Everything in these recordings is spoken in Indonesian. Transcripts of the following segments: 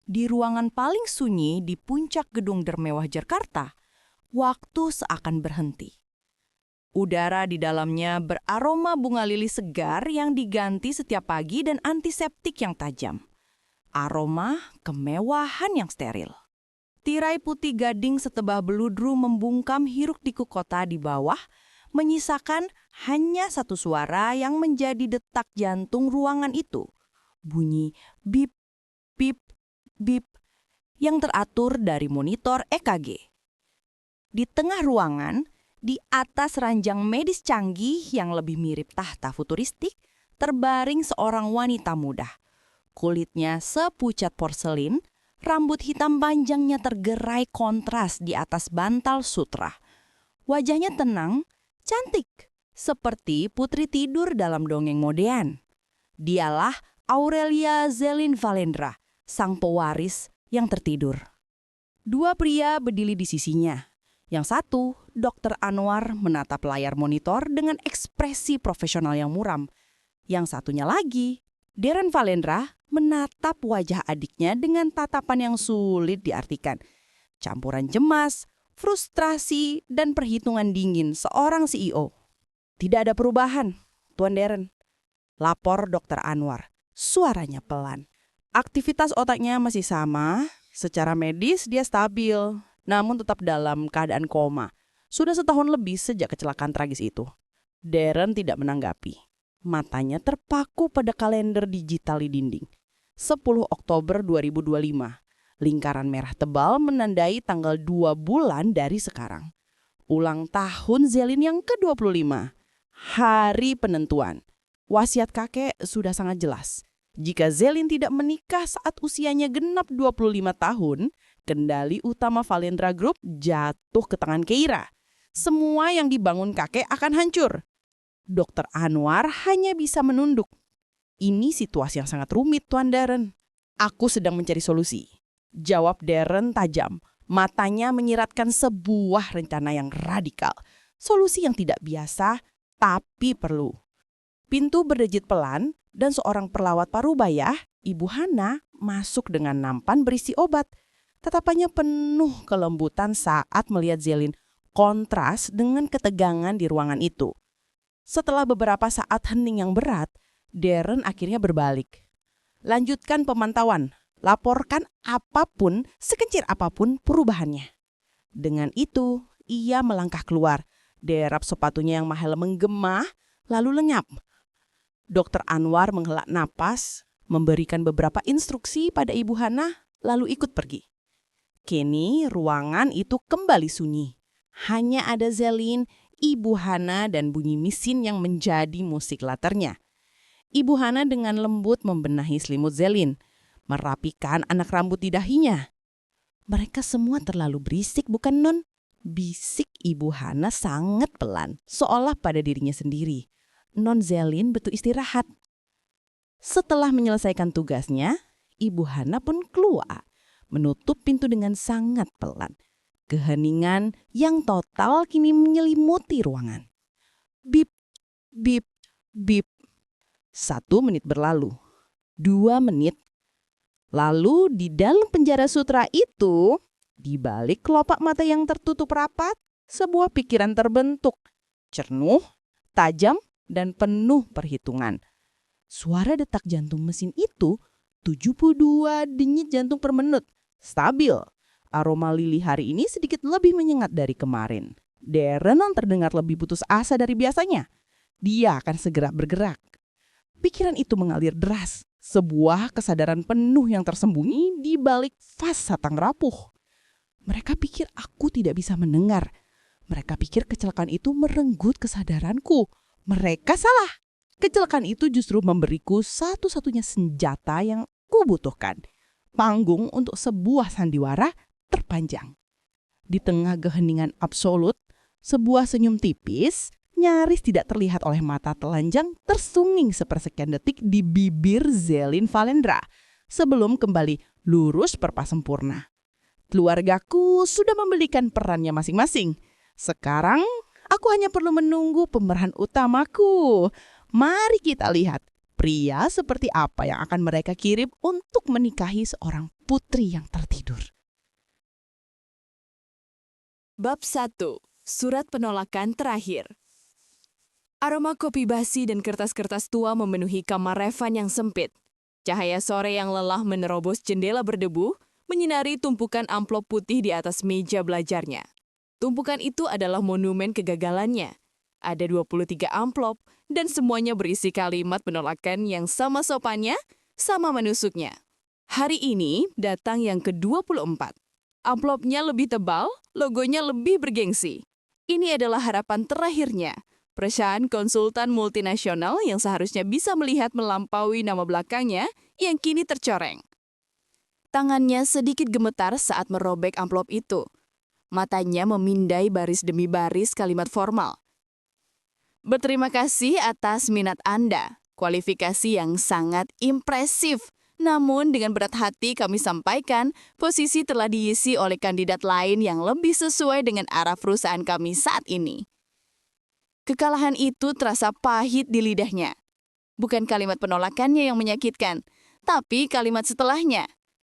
Di ruangan paling sunyi di puncak gedung termewah Jakarta, waktu seakan berhenti. Udara di dalamnya beraroma bunga lili segar yang diganti setiap pagi dan antiseptik yang tajam. Aroma kemewahan yang steril. Tirai putih gading setebal beludru membungkam hiruk-pikuk kota di bawah, menyisakan hanya satu suara yang menjadi detak jantung ruangan itu. Bunyi bip, bip, bip yang teratur dari monitor EKG. Di tengah ruangan, di atas ranjang medis canggih yang lebih mirip tahta futuristik, terbaring seorang wanita muda. Kulitnya sepucat porselin, rambut hitam panjangnya tergerai kontras di atas bantal sutra. Wajahnya tenang, cantik, seperti putri tidur dalam dongeng modern. Dialah Aurelia Zelin Valendra, sang pewaris yang tertidur. Dua pria berdiri di sisinya. Yang satu, Dr. Anwar menatap layar monitor dengan ekspresi profesional yang muram. Yang satunya lagi, Deren Valendra menatap wajah adiknya dengan tatapan yang sulit diartikan. Campuran cemas, frustrasi, dan perhitungan dingin seorang CEO. Tidak ada perubahan, Tuan Deren. Lapor Dr. Anwar. Suaranya pelan. Aktivitas otaknya masih sama, secara medis dia stabil, namun tetap dalam keadaan koma. Sudah setahun lebih sejak kecelakaan tragis itu. Deren tidak menanggapi. Matanya terpaku pada kalender digital di dinding. 10 Oktober 2025. Lingkaran merah tebal menandai tanggal 2 bulan dari sekarang. Ulang tahun Zelin yang ke-25. Hari penentuan. Wasiat kakek sudah sangat jelas. Jika Zelin tidak menikah saat usianya genap 25 tahun, kendali utama Valendra Group jatuh ke tangan Keira. Semua yang dibangun kakek akan hancur. Dr. Anwar hanya bisa menunduk. Ini situasi yang sangat rumit, Tuan Deren. Aku sedang mencari solusi. Jawab Deren tajam. Matanya menyiratkan sebuah rencana yang radikal. Solusi yang tidak biasa, tapi perlu. Pintu berdejit pelan dan seorang pelawat parubaya, Ibu Hana, masuk dengan nampan berisi obat. Tatapannya penuh kelembutan saat melihat Zelin, kontras dengan ketegangan di ruangan itu. Setelah beberapa saat hening yang berat, Deren akhirnya berbalik. Lanjutkan pemantauan, laporkan apapun, sekencir apapun perubahannya. Dengan itu, ia melangkah keluar, derap sepatunya yang mahal menggema, lalu lenyap. Dr. Anwar menghela napas, memberikan beberapa instruksi pada Ibu Hana, lalu ikut pergi. Kini ruangan itu kembali sunyi. Hanya ada Zelin, Ibu Hana, dan bunyi mesin yang menjadi musik latarnya. Ibu Hana dengan lembut membenahi selimut Zelin, merapikan anak rambut di dahinya. Mereka semua terlalu berisik, bukan, Non? Bisik Ibu Hana sangat pelan, seolah pada dirinya sendiri. Non Zelin butuh istirahat. Setelah menyelesaikan tugasnya, Ibu Hana pun keluar, menutup pintu dengan sangat pelan. Keheningan yang total kini menyelimuti ruangan. Bip, bip, bip. 1 menit berlalu. 2 menit. Lalu di dalam penjara sutra itu, di balik kelopak mata yang tertutup rapat, sebuah pikiran terbentuk. Cernuh, tajam, dan penuh perhitungan. Suara detak jantung mesin itu 72 denyut jantung per menit. Stabil. Aroma lili hari ini sedikit lebih menyengat dari kemarin. Deren terdengar lebih putus asa dari biasanya. Dia akan segera bergerak. Pikiran itu mengalir deras. Sebuah kesadaran penuh yang tersembunyi di balik vas satang rapuh. Mereka pikir aku tidak bisa mendengar. Mereka pikir kecelakaan itu merenggut kesadaranku. Mereka salah. Kecelakaan itu justru memberiku satu-satunya senjata yang kubutuhkan. Panggung untuk sebuah sandiwara terpanjang. Di tengah keheningan absolut, sebuah senyum tipis, nyaris tidak terlihat oleh mata telanjang, tersunging sepersekian detik di bibir Zelin Valendra, sebelum kembali lurus perpasempurna. Keluargaku sudah membelikan perannya masing-masing. Sekarang, aku hanya perlu menunggu pemeran utamaku. Mari kita lihat pria seperti apa yang akan mereka kirim untuk menikahi seorang putri yang tertidur. Bab 1. Surat penolakan terakhir. Aroma kopi basi dan kertas-kertas tua memenuhi kamar Revan yang sempit. Cahaya sore yang lelah menerobos jendela berdebu, menyinari tumpukan amplop putih di atas meja belajarnya. Tumpukan itu adalah monumen kegagalannya. Ada 23 amplop dan semuanya berisi kalimat penolakan yang sama sopannya, sama menusuknya. Hari ini datang yang ke-24. Amplopnya lebih tebal, logonya lebih bergengsi. Ini adalah harapan terakhirnya. Perusahaan konsultan multinasional yang seharusnya bisa melihat melampaui nama belakangnya yang kini tercoreng. Tangannya sedikit gemetar saat merobek amplop itu. Matanya memindai baris demi baris kalimat formal. Berterima kasih atas minat Anda. Kualifikasi yang sangat impresif. Namun dengan berat hati kami sampaikan, posisi telah diisi oleh kandidat lain yang lebih sesuai dengan arah perusahaan kami saat ini. Kekalahan itu terasa pahit di lidahnya. Bukan kalimat penolakannya yang menyakitkan, tapi kalimat setelahnya.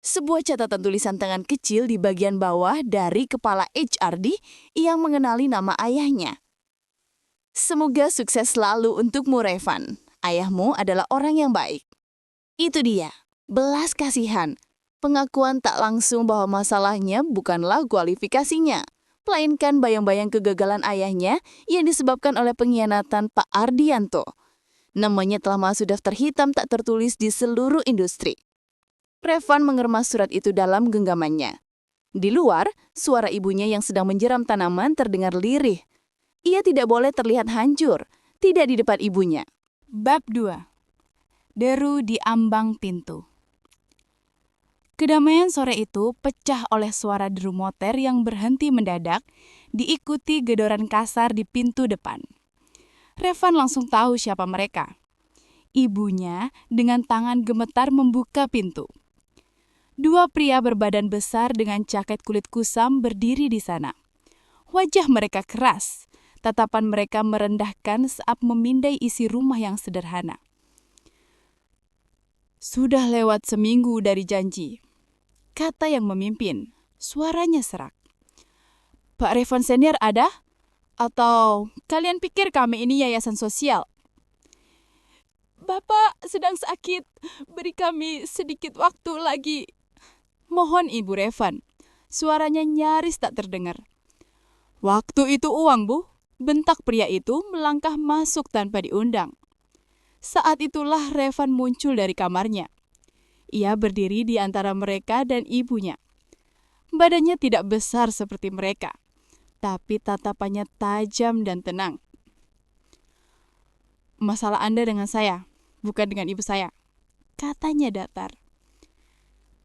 Sebuah catatan tulisan tangan kecil di bagian bawah dari kepala HRD yang mengenali nama ayahnya. Semoga sukses selalu untukmu, Revan. Ayahmu adalah orang yang baik. Itu dia, belas kasihan. Pengakuan tak langsung bahwa masalahnya bukanlah kualifikasinya, melainkan bayang-bayang kegagalan ayahnya yang disebabkan oleh pengkhianatan Pak Ardianto. Namanya telah masuk daftar hitam tak tertulis di seluruh industri. Revan mengemas surat itu dalam genggamannya. Di luar, suara ibunya yang sedang menjeram tanaman terdengar lirih. Ia tidak boleh terlihat hancur, tidak di depan ibunya. Bab 2. Deru di ambang pintu. Kedamaian sore itu pecah oleh suara deru motor yang berhenti mendadak, diikuti gedoran kasar di pintu depan. Revan langsung tahu siapa mereka. Ibunya dengan tangan gemetar membuka pintu. Dua pria berbadan besar dengan jaket kulit kusam berdiri di sana. Wajah mereka keras, tatapan mereka merendahkan saat memindai isi rumah yang sederhana. Sudah lewat seminggu dari janji, kata yang memimpin, suaranya serak. Pak Revan Senior ada? Atau kalian pikir kami ini yayasan sosial? Bapak sedang sakit, beri kami sedikit waktu lagi. Mohon Ibu Revan, suaranya nyaris tak terdengar. Waktu itu uang, Bu, bentak pria itu melangkah masuk tanpa diundang. Saat itulah Revan muncul dari kamarnya. Ia berdiri di antara mereka dan ibunya. Badannya tidak besar seperti mereka, tapi tatapannya tajam dan tenang. Masalah Anda dengan saya, bukan dengan ibu saya, katanya datar.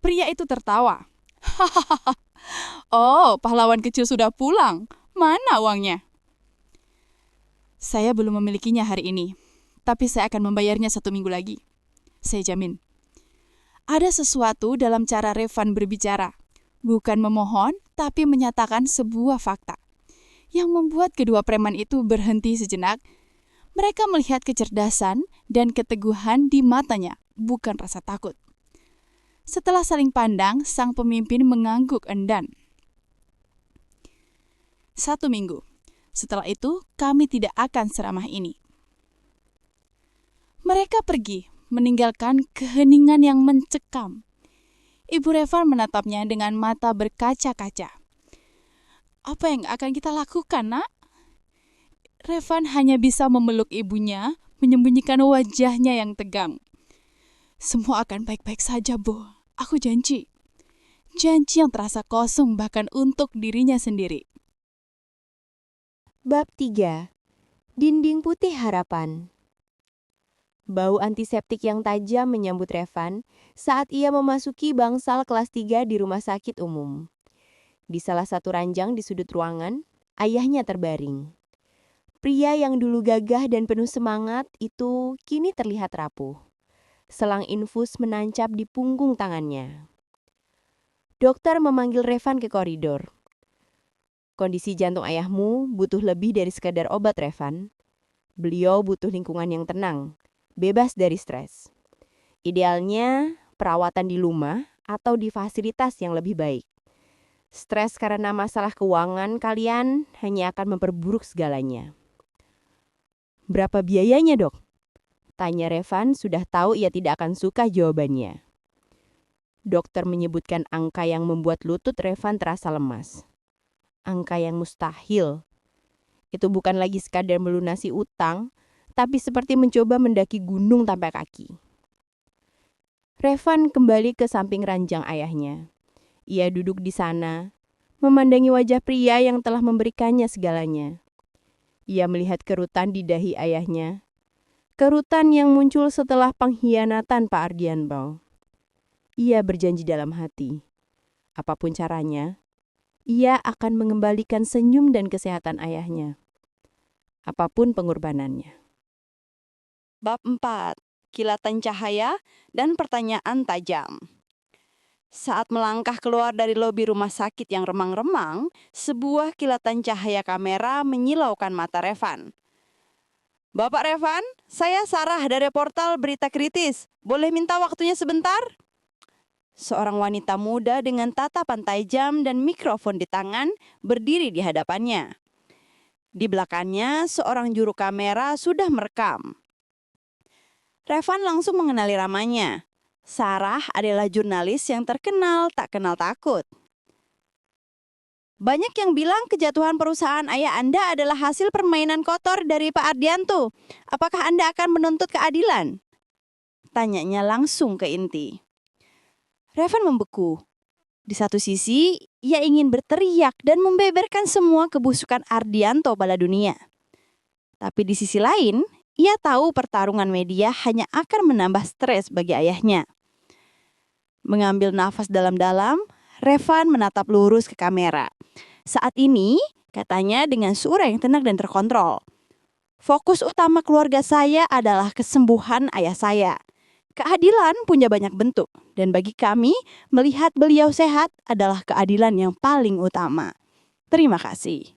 Pria itu tertawa. Hahaha. Oh, pahlawan kecil sudah pulang. Mana uangnya? Saya belum memilikinya hari ini, tapi saya akan membayarnya 1 minggu lagi. Saya jamin. Ada sesuatu dalam cara Revan berbicara. Bukan memohon, tapi menyatakan sebuah fakta. Yang membuat kedua preman itu berhenti sejenak. Mereka melihat kecerdasan dan keteguhan di matanya, bukan rasa takut. Setelah saling pandang, sang pemimpin mengangguk enggan. 1 minggu. Setelah itu, kami tidak akan seramah ini. Mereka pergi, meninggalkan keheningan yang mencekam. Ibu Revan menatapnya dengan mata berkaca-kaca. Apa yang akan kita lakukan, Nak? Revan hanya bisa memeluk ibunya, menyembunyikan wajahnya yang tegang. Semua akan baik-baik saja, Bu. Aku janji. Janji yang terasa kosong bahkan untuk dirinya sendiri. Bab 3. Dinding Putih Harapan. Bau antiseptik yang tajam menyambut Revan saat ia memasuki bangsal kelas 3 di rumah sakit umum. Di salah satu ranjang di sudut ruangan, ayahnya terbaring. Pria yang dulu gagah dan penuh semangat itu kini terlihat rapuh. Selang infus menancap di punggung tangannya. Dokter memanggil Revan ke koridor. Kondisi jantung ayahmu butuh lebih dari sekadar obat, Revan. Beliau butuh lingkungan yang tenang, bebas dari stres. Idealnya perawatan di rumah atau di fasilitas yang lebih baik. Stres karena masalah keuangan kalian hanya akan memperburuk segalanya. Berapa biayanya, Dok? Tanya Revan, sudah tahu ia tidak akan suka jawabannya. Dokter menyebutkan angka yang membuat lutut Revan terasa lemas. Angka yang mustahil. Itu bukan lagi sekadar melunasi utang, tapi seperti mencoba mendaki gunung tanpa kaki. Revan kembali ke samping ranjang ayahnya. Ia duduk di sana, memandangi wajah pria yang telah memberikannya segalanya. Ia melihat kerutan di dahi ayahnya. Kerutan yang muncul setelah pengkhianatan Pak Ardianto. Ia berjanji dalam hati, apapun caranya, ia akan mengembalikan senyum dan kesehatan ayahnya. Apapun pengorbanannya. Bab 4. Kilatan cahaya dan pertanyaan tajam. Saat melangkah keluar dari lobi rumah sakit yang remang-remang, sebuah kilatan cahaya kamera menyilaukan mata Revan. Bapak Revan, saya Sarah dari portal Berita Kritis. Boleh minta waktunya sebentar? Seorang wanita muda dengan tatapan tajam dan mikrofon di tangan berdiri di hadapannya. Di belakangnya, seorang juru kamera sudah merekam. Revan langsung mengenali ramanya. Sarah adalah jurnalis yang terkenal tak kenal takut. Banyak yang bilang kejatuhan perusahaan ayah Anda adalah hasil permainan kotor dari Pak Ardianto. Apakah Anda akan menuntut keadilan? Tanyanya langsung ke inti. Revan membeku. Di satu sisi, ia ingin berteriak dan membeberkan semua kebusukan Ardianto pada dunia. Tapi di sisi lain, ia tahu pertarungan media hanya akan menambah stres bagi ayahnya. Mengambil nafas dalam-dalam, Revan menatap lurus ke kamera. Saat ini, katanya dengan suara yang tenang dan terkontrol. Fokus utama keluarga saya adalah kesembuhan ayah saya. Keadilan punya banyak bentuk, dan bagi kami, melihat beliau sehat adalah keadilan yang paling utama. Terima kasih.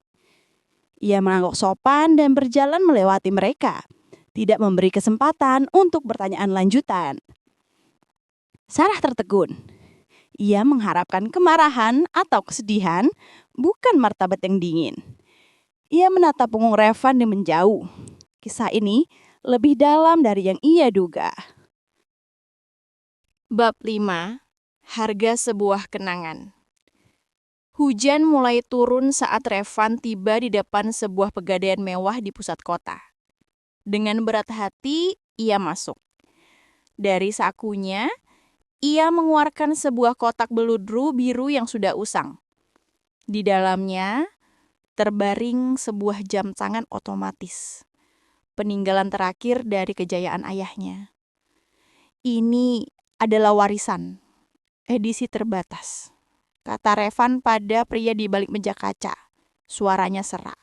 Ia mengangguk sopan dan berjalan melewati mereka, tidak memberi kesempatan untuk pertanyaan lanjutan. Sarah tertegun. Ia mengharapkan kemarahan atau kesedihan, bukan martabat yang dingin. Ia menatap punggung Revan dan menjauh. Kisah ini lebih dalam dari yang ia duga. Bab 5. Harga sebuah kenangan. Hujan mulai turun saat Revan tiba di depan sebuah pegadaian mewah di pusat kota. Dengan berat hati, ia masuk. Dari sakunya, ia mengeluarkan sebuah kotak beludru biru yang sudah usang. Di dalamnya, terbaring sebuah jam tangan otomatis. Peninggalan terakhir dari kejayaan ayahnya. Ini adalah warisan, edisi terbatas, kata Revan pada pria di balik meja kaca. Suaranya serak.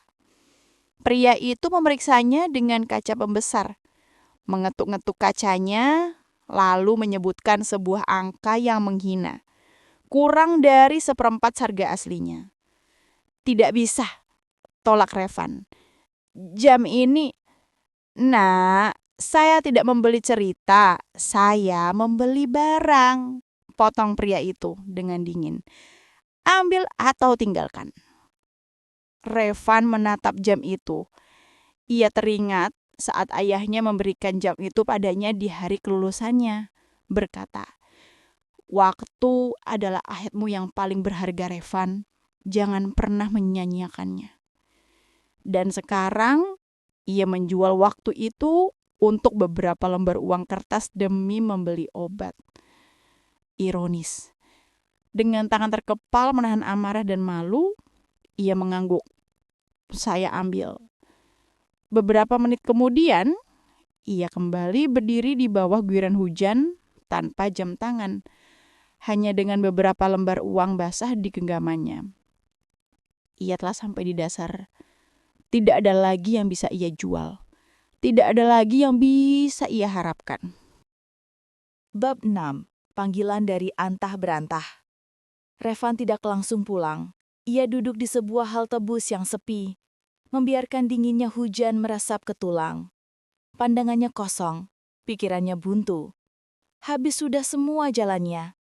Pria itu memeriksanya dengan kaca pembesar, mengetuk-ngetuk kacanya, lalu menyebutkan sebuah angka yang menghina, kurang dari 1/4 harga aslinya. Tidak bisa, tolak Revan. Jam ini, nah, saya tidak membeli cerita, saya membeli barang, potong pria itu dengan dingin. Ambil atau tinggalkan. Revan menatap jam itu. Ia teringat saat ayahnya memberikan jam itu padanya di hari kelulusannya, berkata, "Waktu adalah asetmu yang paling berharga, Revan. Jangan pernah menyia-nyiakannya." Dan sekarang, ia menjual waktu itu untuk beberapa lembar uang kertas demi membeli obat. Ironis. Dengan tangan terkepal menahan amarah dan malu, ia mengangguk. Saya ambil. Beberapa menit kemudian, ia kembali berdiri di bawah guyuran hujan tanpa jam tangan, hanya dengan beberapa lembar uang basah di genggamannya. Ia telah sampai di dasar. Tidak ada lagi yang bisa ia jual. Tidak ada lagi yang bisa ia harapkan. Bab 6. Panggilan dari antah berantah. Revan tidak langsung pulang. Ia duduk di sebuah halte bus yang sepi, membiarkan dinginnya hujan meresap ke tulang. Pandangannya kosong, Pikirannya buntu. Habis sudah semua jalannya.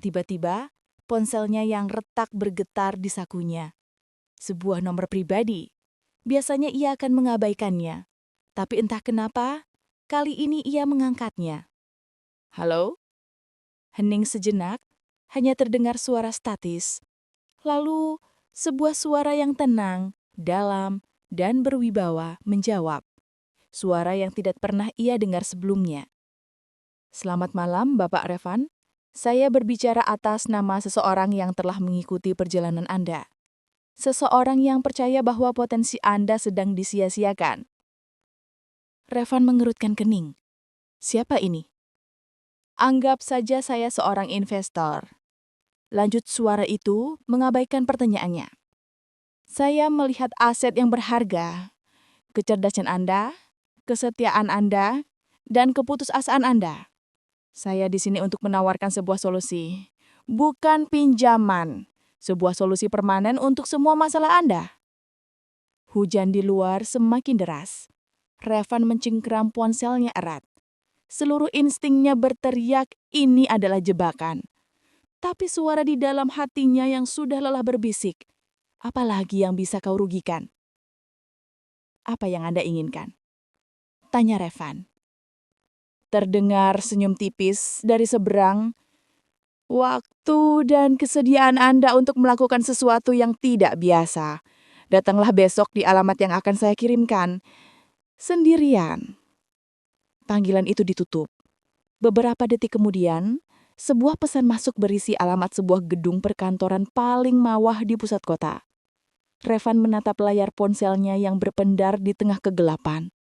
Tiba-tiba, ponselnya yang retak bergetar di sakunya. Sebuah nomor pribadi. Biasanya ia akan mengabaikannya. Tapi entah kenapa, kali ini ia mengangkatnya. Halo? Hening sejenak, hanya terdengar suara statis. Lalu, sebuah suara yang tenang, dalam, dan berwibawa menjawab. Suara yang tidak pernah ia dengar sebelumnya. Selamat malam, Bapak Revan. Saya berbicara atas nama seseorang yang telah mengikuti perjalanan Anda. Seseorang yang percaya bahwa potensi Anda sedang disia-siakan. Revan mengerutkan kening. Siapa ini? Anggap saja saya seorang investor. Lanjut suara itu mengabaikan pertanyaannya. Saya melihat aset yang berharga, kecerdasan Anda, kesetiaan Anda, dan keputusasaan Anda. Saya di sini untuk menawarkan sebuah solusi, bukan pinjaman, sebuah solusi permanen untuk semua masalah Anda. Hujan di luar semakin deras. Revan mencengkeram ponselnya erat. Seluruh instingnya berteriak, ini adalah jebakan. Tapi suara di dalam hatinya yang sudah lelah berbisik, apalagi yang bisa kau rugikan? Apa yang Anda inginkan? Tanya Revan. Terdengar senyum tipis dari seberang. Waktu dan kesediaan Anda untuk melakukan sesuatu yang tidak biasa. Datanglah besok di alamat yang akan saya kirimkan. Sendirian. Panggilan itu ditutup. Beberapa detik kemudian, sebuah pesan masuk berisi alamat sebuah gedung perkantoran paling mewah di pusat kota. Revan menatap layar ponselnya yang berpendar di tengah kegelapan.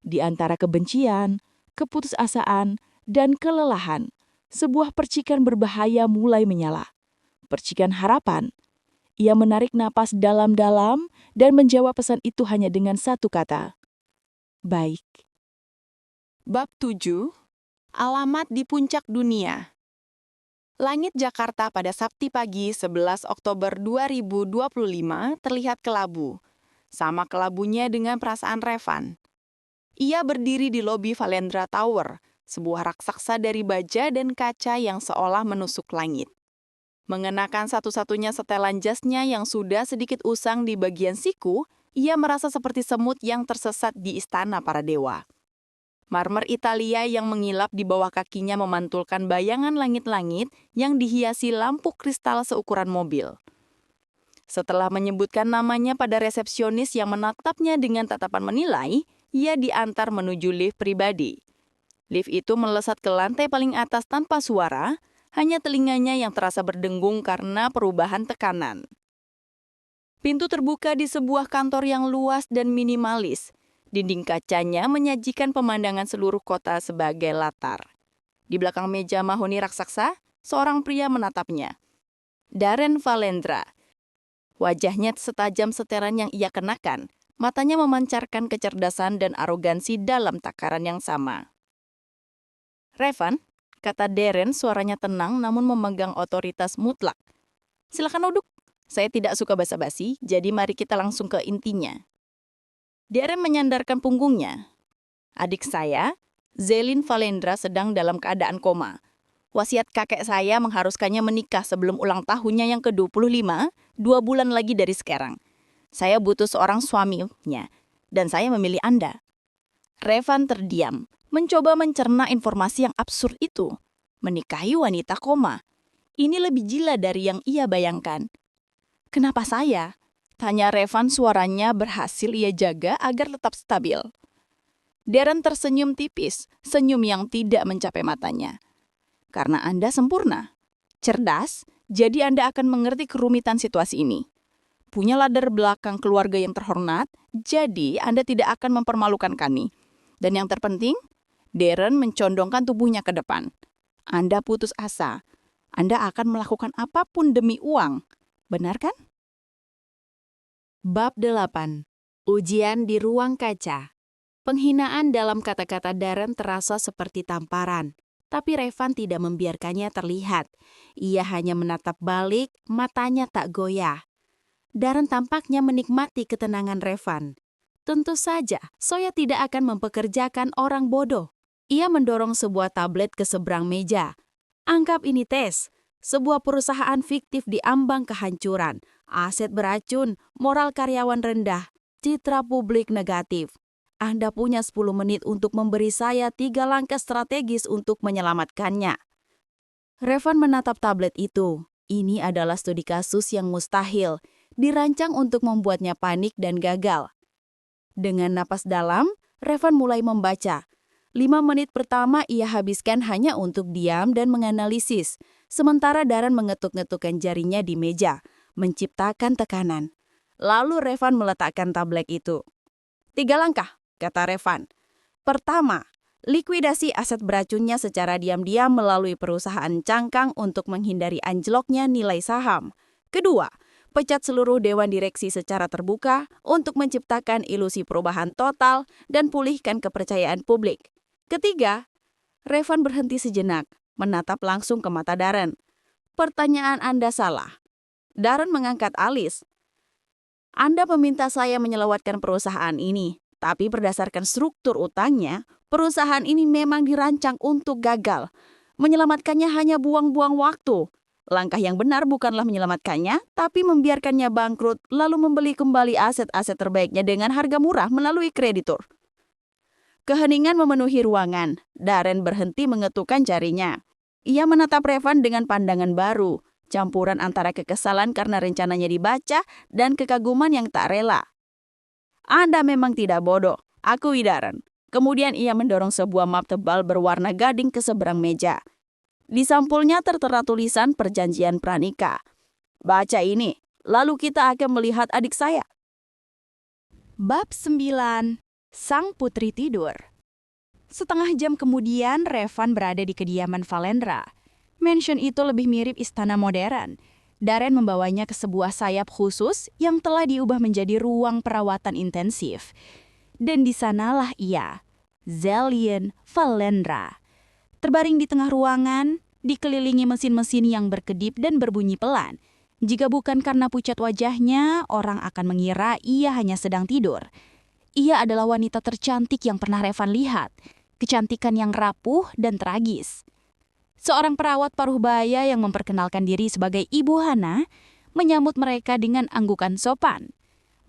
Di antara kebencian, keputusasaan, dan kelelahan, sebuah percikan berbahaya mulai menyala. Percikan harapan. Ia menarik napas dalam-dalam dan menjawab pesan itu hanya dengan satu kata. Baik. Bab 7. Alamat di puncak dunia. Langit Jakarta pada Sabtu pagi 11 Oktober 2025 terlihat kelabu. Sama kelabunya dengan perasaan Revan. Ia berdiri di lobi Valendra Tower, sebuah raksasa dari baja dan kaca yang seolah menusuk langit. Mengenakan satu-satunya setelan jasnya yang sudah sedikit usang di bagian siku, ia merasa seperti semut yang tersesat di istana para dewa. Marmer Italia yang mengilap di bawah kakinya memantulkan bayangan langit-langit yang dihiasi lampu kristal seukuran mobil. Setelah menyebutkan namanya pada resepsionis yang menatapnya dengan tatapan menilai, ia diantar menuju lift pribadi. Lift itu melesat ke lantai paling atas tanpa suara, hanya telinganya yang terasa berdengung karena perubahan tekanan. Pintu terbuka di sebuah kantor yang luas dan minimalis. Dinding kacanya menyajikan pemandangan seluruh kota sebagai latar. Di belakang meja mahoni raksasa, seorang pria menatapnya. Darren Valendra. Wajahnya setajam seteran yang ia kenakan. Matanya memancarkan kecerdasan dan arogansi dalam takaran yang sama. Revan, kata Darren, suaranya tenang namun memegang otoritas mutlak. Silakan duduk. Saya tidak suka basa-basi, jadi mari kita langsung ke intinya. Darren menyandarkan punggungnya. Adik saya, Zelin Valendra, sedang dalam keadaan koma. Wasiat kakek saya mengharuskannya menikah sebelum ulang tahunnya yang ke-25, 2 bulan lagi dari sekarang. Saya butuh seorang suaminya, dan saya memilih Anda. Revan terdiam, mencoba mencerna informasi yang absurd itu. Menikahi wanita koma. Ini lebih gila dari yang ia bayangkan. Kenapa saya? Tanya Revan, suaranya berhasil ia jaga agar tetap stabil. Darren tersenyum tipis, senyum yang tidak mencapai matanya. Karena Anda sempurna, cerdas, jadi Anda akan mengerti kerumitan situasi ini. Punya latar belakang keluarga yang terhormat, jadi Anda tidak akan mempermalukan kami. Dan yang terpenting, Darren mencondongkan tubuhnya ke depan. Anda putus asa. Anda akan melakukan apapun demi uang. Benar kan? Bab 8. Ujian di ruang kaca. Penghinaan dalam kata-kata Darren terasa seperti tamparan. Tapi Revan tidak membiarkannya terlihat. Ia hanya menatap balik, matanya tak goyah. Darren tampaknya menikmati ketenangan Revan. Tentu saja, Soya tidak akan mempekerjakan orang bodoh. Ia mendorong sebuah tablet ke seberang meja. Anggap ini tes. Sebuah perusahaan fiktif diambang kehancuran, aset beracun, moral karyawan rendah, citra publik negatif. Anda punya 10 menit untuk memberi saya 3 langkah strategis untuk menyelamatkannya. Revan menatap tablet itu. Ini adalah studi kasus yang mustahil, dirancang untuk membuatnya panik dan gagal. Dengan napas dalam, Revan mulai membaca. 5 menit pertama ia habiskan hanya untuk diam dan menganalisis, sementara Darren mengetuk-ngetukkan jarinya di meja, menciptakan tekanan. Lalu Revan meletakkan tablet itu. 3 langkah, kata Revan. Pertama, likuidasi aset beracunnya secara diam-diam melalui perusahaan cangkang untuk menghindari anjloknya nilai saham. Kedua, pecat seluruh dewan direksi secara terbuka untuk menciptakan ilusi perubahan total dan pulihkan kepercayaan publik. Ketiga, Revan berhenti sejenak, menatap langsung ke mata Darren. Pertanyaan Anda salah. Darren mengangkat alis. Anda meminta saya menyelewatkan perusahaan ini, tapi berdasarkan struktur utangnya, perusahaan ini memang dirancang untuk gagal. Menyelamatkannya hanya buang-buang waktu. Langkah yang benar bukanlah menyelamatkannya, tapi membiarkannya bangkrut lalu membeli kembali aset-aset terbaiknya dengan harga murah melalui kreditur. Keheningan memenuhi ruangan. Darren berhenti mengetukkan jarinya. Ia menatap Revan dengan pandangan baru, campuran antara kekesalan karena rencananya dibaca dan kekaguman yang tak rela. Anda memang tidak bodoh, akui Darren. Kemudian ia mendorong sebuah map tebal berwarna gading ke seberang meja. Di sampulnya tertera tulisan perjanjian pranikah. Baca ini, lalu kita akan melihat adik saya. Bab 9. Sang Putri Tidur. Setengah jam kemudian, Revan berada di kediaman Valendra. Mansion itu lebih mirip istana modern. Darren membawanya ke sebuah sayap khusus yang telah diubah menjadi ruang perawatan intensif. Dan di sanalah ia, Zellian Valendra. Terbaring di tengah ruangan, dikelilingi mesin-mesin yang berkedip dan berbunyi pelan. Jika bukan karena pucat wajahnya, orang akan mengira ia hanya sedang tidur. Ia adalah wanita tercantik yang pernah Revan lihat. Kecantikan yang rapuh dan tragis. Seorang perawat paruh baya yang memperkenalkan diri sebagai Ibu Hana menyambut mereka dengan anggukan sopan.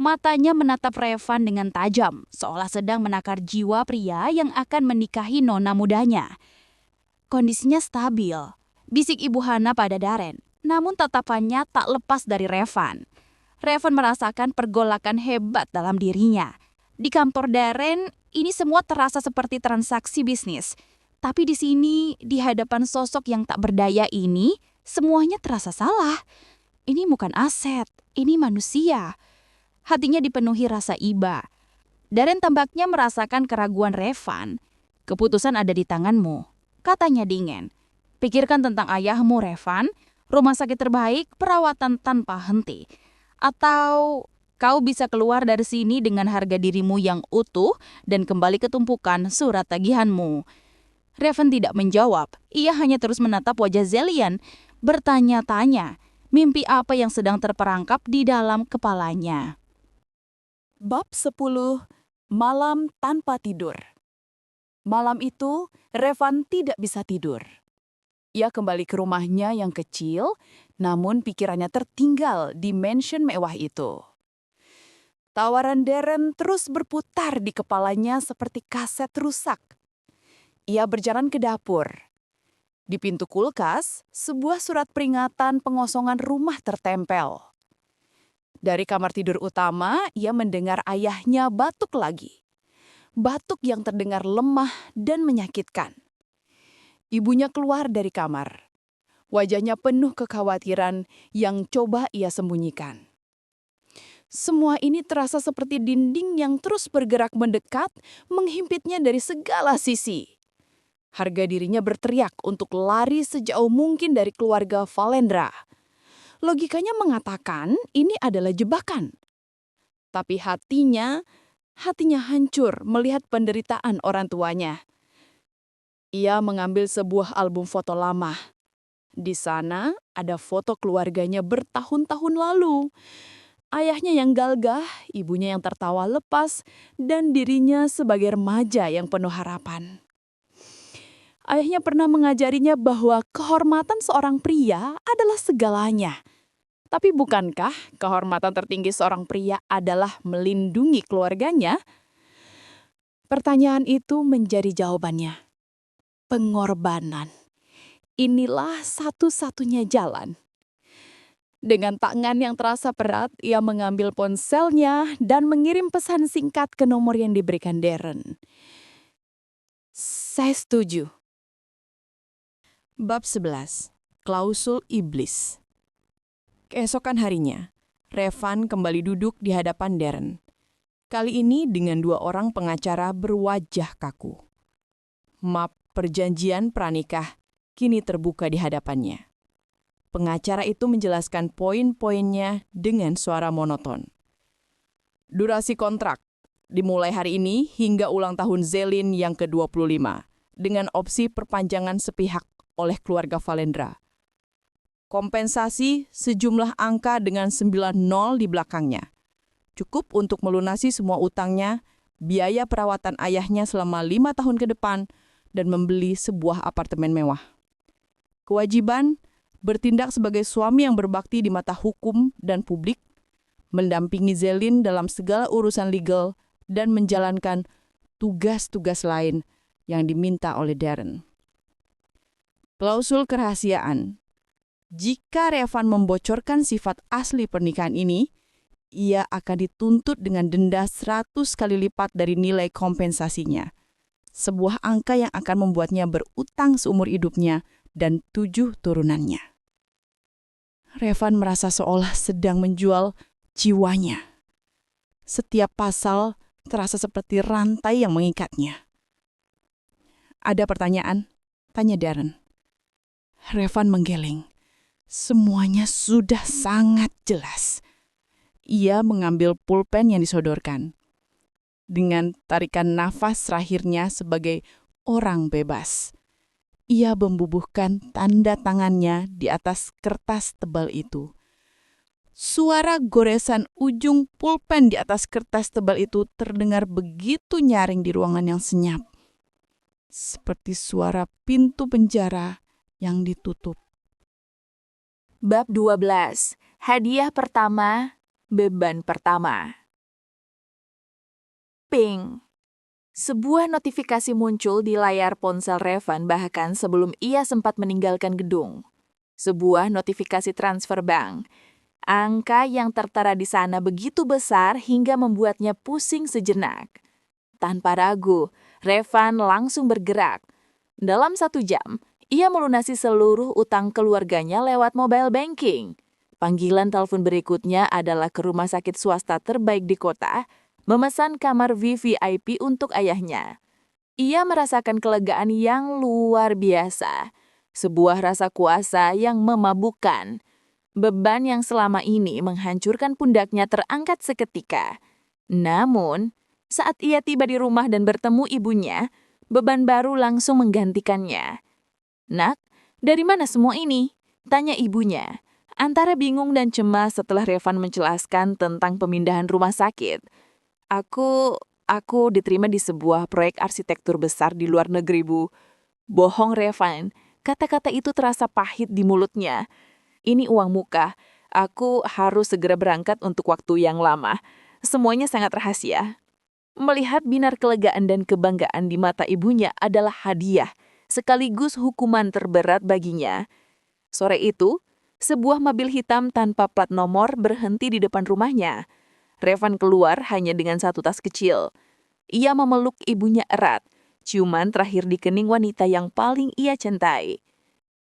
Matanya menatap Revan dengan tajam, seolah sedang menakar jiwa pria yang akan menikahi nona mudanya. Kondisinya stabil, bisik Ibu Hana pada Darren, namun tatapannya tak lepas dari Revan. Revan merasakan pergolakan hebat dalam dirinya. Di kantor Darren, ini semua terasa seperti transaksi bisnis. Tapi di sini, di hadapan sosok yang tak berdaya ini, semuanya terasa salah. Ini bukan aset, ini manusia. Hatinya dipenuhi rasa iba. Darren tampaknya merasakan keraguan Revan. Keputusan ada di tanganmu, katanya dingin. Pikirkan tentang ayahmu, Revan. Rumah sakit terbaik, perawatan tanpa henti. Atau kau bisa keluar dari sini dengan harga dirimu yang utuh dan kembali ke tumpukan surat tagihanmu. Revan tidak menjawab. Ia hanya terus menatap wajah Zellian, bertanya-tanya mimpi apa yang sedang terperangkap di dalam kepalanya. Bab 10. Malam tanpa tidur. Malam itu, Revan tidak bisa tidur. Ia kembali ke rumahnya yang kecil, namun pikirannya tertinggal di mansion mewah itu. Tawaran Darren terus berputar di kepalanya seperti kaset rusak. Ia berjalan ke dapur. Di pintu kulkas, sebuah surat peringatan pengosongan rumah tertempel. Dari kamar tidur utama, ia mendengar ayahnya batuk lagi. Batuk yang terdengar lemah dan menyakitkan. Ibunya keluar dari kamar. Wajahnya penuh kekhawatiran yang coba ia sembunyikan. Semua ini terasa seperti dinding yang terus bergerak mendekat, menghimpitnya dari segala sisi. Harga dirinya berteriak untuk lari sejauh mungkin dari keluarga Valendra. Logikanya mengatakan ini adalah jebakan. Tapi hatinya hancur melihat penderitaan orang tuanya. Ia mengambil sebuah album foto lama. Di sana ada foto keluarganya bertahun-tahun lalu. Ayahnya yang gagah, ibunya yang tertawa lepas, dan dirinya sebagai remaja yang penuh harapan. Ayahnya pernah mengajarinya bahwa kehormatan seorang pria adalah segalanya. Tapi bukankah kehormatan tertinggi seorang pria adalah melindungi keluarganya? Pertanyaan itu menjadi jawabannya. Pengorbanan. Inilah satu-satunya jalan. Dengan tangan yang terasa berat, ia mengambil ponselnya dan mengirim pesan singkat ke nomor yang diberikan Darren. Saya setuju. Bab 11. Klausul Iblis. Keesokan harinya, Revan kembali duduk di hadapan Darren. Kali ini dengan 2 orang pengacara berwajah kaku. Map perjanjian pranikah kini terbuka di hadapannya. Pengacara itu menjelaskan poin-poinnya dengan suara monoton. Durasi kontrak dimulai hari ini hingga ulang tahun Zelin yang ke-25 dengan opsi perpanjangan sepihak oleh keluarga Valendra. Kompensasi sejumlah angka dengan 9 nol di belakangnya. Cukup untuk melunasi semua utangnya, biaya perawatan ayahnya selama 5 tahun ke depan, dan membeli sebuah apartemen mewah. Kewajiban bertindak sebagai suami yang berbakti di mata hukum dan publik, mendampingi Zelin dalam segala urusan legal, dan menjalankan tugas-tugas lain yang diminta oleh Darren. Klausul kerahasiaan. Jika Revan membocorkan sifat asli pernikahan ini, ia akan dituntut dengan denda 100 kali lipat dari nilai kompensasinya. Sebuah angka yang akan membuatnya berutang seumur hidupnya dan 7 turunannya. Revan merasa seolah sedang menjual jiwanya. Setiap pasal terasa seperti rantai yang mengikatnya. Ada pertanyaan? Tanya Darren. Revan menggeleng. Semuanya sudah sangat jelas. Ia mengambil pulpen yang disodorkan. Dengan tarikan nafas terakhirnya sebagai orang bebas, ia membubuhkan tanda tangannya di atas kertas tebal itu. Suara goresan ujung pulpen di atas kertas tebal itu terdengar begitu nyaring di ruangan yang senyap. Seperti suara pintu penjara yang ditutup. Bab 12. Hadiah pertama, beban pertama. Ping. Sebuah notifikasi muncul di layar ponsel Revan bahkan sebelum ia sempat meninggalkan gedung. Sebuah notifikasi transfer bank. Angka yang tertera di sana begitu besar hingga membuatnya pusing sejenak. Tanpa ragu, Revan langsung bergerak. Dalam 1 jam, ia melunasi seluruh utang keluarganya lewat mobile banking. Panggilan telepon berikutnya adalah ke rumah sakit swasta terbaik di kota, memesan kamar VVIP untuk ayahnya. Ia merasakan kelegaan yang luar biasa. Sebuah rasa kuasa yang memabukkan. Beban yang selama ini menghancurkan pundaknya terangkat seketika. Namun, saat ia tiba di rumah dan bertemu ibunya, beban baru langsung menggantikannya. "Nak, dari mana semua ini?" tanya ibunya. Antara bingung dan cemas setelah Revan menjelaskan tentang pemindahan rumah sakit. Aku diterima di sebuah proyek arsitektur besar di luar negeri, Bu. Bohong, Revan. Kata-kata itu terasa pahit di mulutnya. Ini uang muka. Aku harus segera berangkat untuk waktu yang lama. Semuanya sangat rahasia. Melihat binar kelegaan dan kebanggaan di mata ibunya adalah hadiah, sekaligus hukuman terberat baginya. Sore itu, sebuah mobil hitam tanpa plat nomor berhenti di depan rumahnya. Revan keluar hanya dengan 1 tas kecil. Ia memeluk ibunya erat, ciuman terakhir di kening wanita yang paling ia cintai.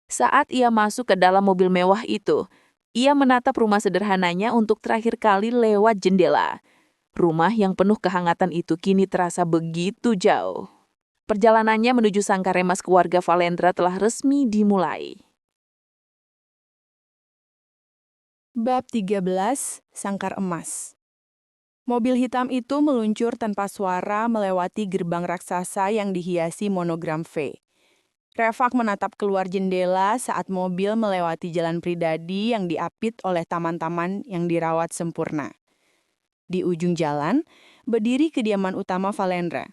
Saat ia masuk ke dalam mobil mewah itu, ia menatap rumah sederhananya untuk terakhir kali lewat jendela. Rumah yang penuh kehangatan itu kini terasa begitu jauh. Perjalanannya menuju Sangkaremas keluarga Valendra telah resmi dimulai. Bab 13. Sangkar Emas. Mobil hitam itu meluncur tanpa suara melewati gerbang raksasa yang dihiasi monogram V. Revak menatap keluar jendela saat mobil melewati jalan pribadi yang diapit oleh taman-taman yang dirawat sempurna. Di ujung jalan, berdiri kediaman utama Valendra.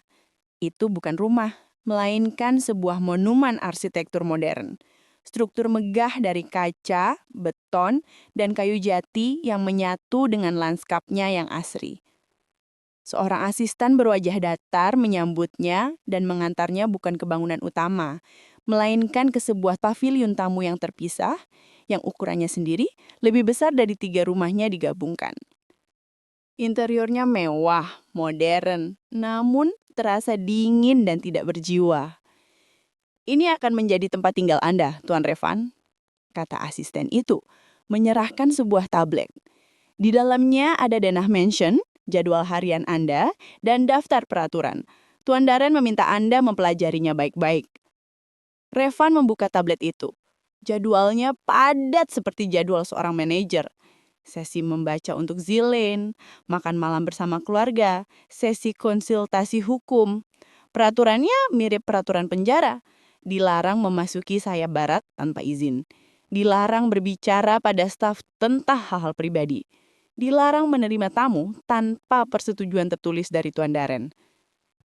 Itu bukan rumah, melainkan sebuah monumen arsitektur modern. Struktur megah dari kaca, beton, dan kayu jati yang menyatu dengan lanskapnya yang asri. Seorang asisten berwajah datar menyambutnya dan mengantarnya bukan ke bangunan utama, melainkan ke sebuah paviliun tamu yang terpisah, yang ukurannya sendiri lebih besar dari 3 rumahnya digabungkan. Interiornya mewah, modern, namun terasa dingin dan tidak berjiwa. "Ini akan menjadi tempat tinggal Anda, Tuan Revan," kata asisten itu, menyerahkan sebuah tablet. Di dalamnya ada denah mansion, jadwal harian Anda, dan daftar peraturan. Tuan Darren meminta Anda mempelajarinya baik-baik. Revan membuka tablet itu. Jadwalnya padat seperti jadwal seorang manajer. Sesi membaca untuk Zilin, makan malam bersama keluarga, sesi konsultasi hukum. Peraturannya mirip peraturan penjara. Dilarang memasuki sayap barat tanpa izin. Dilarang berbicara pada staf tentang hal-hal pribadi. Dilarang menerima tamu tanpa persetujuan tertulis dari Tuan Darren.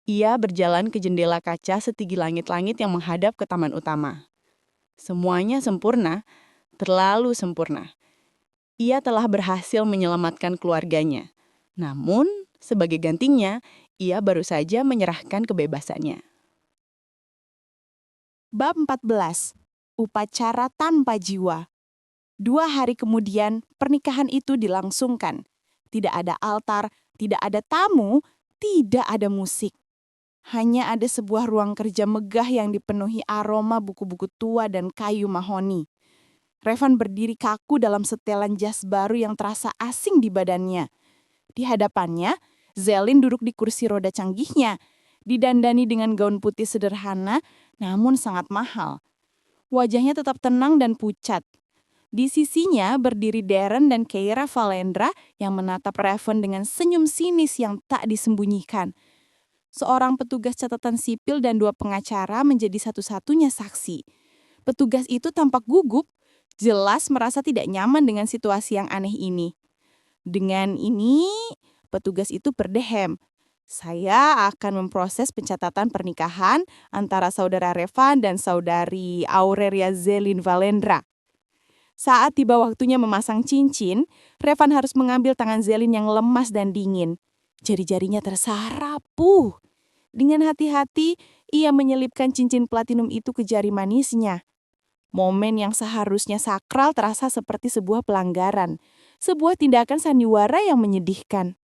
Ia berjalan ke jendela kaca setinggi langit-langit yang menghadap ke taman utama. Semuanya sempurna, terlalu sempurna. Ia telah berhasil menyelamatkan keluarganya. Namun, sebagai gantinya, ia baru saja menyerahkan kebebasannya. Bab 14. Upacara tanpa jiwa. 2 hari kemudian, pernikahan itu dilangsungkan. Tidak ada altar, tidak ada tamu, tidak ada musik. Hanya ada sebuah ruang kerja megah yang dipenuhi aroma buku-buku tua dan kayu mahoni. Revan berdiri kaku dalam setelan jas baru yang terasa asing di badannya. Di hadapannya, Zelin duduk di kursi roda canggihnya, didandani dengan gaun putih sederhana namun sangat mahal. Wajahnya tetap tenang dan pucat. Di sisinya berdiri Darren dan Keira Valendra yang menatap Revan dengan senyum sinis yang tak disembunyikan. Seorang petugas catatan sipil dan 2 pengacara menjadi satu-satunya saksi. Petugas itu tampak gugup, jelas merasa tidak nyaman dengan situasi yang aneh ini. Dengan ini, petugas itu berdehem. "Saya akan memproses pencatatan pernikahan antara saudara Revan dan saudari Aurelia Zelin Valendra." Saat tiba waktunya memasang cincin, Revan harus mengambil tangan Zelin yang lemas dan dingin. Jari-jarinya terasa rapuh. Dengan hati-hati, ia menyelipkan cincin platinum itu ke jari manisnya. Momen yang seharusnya sakral terasa seperti sebuah pelanggaran, sebuah tindakan sandiwara yang menyedihkan.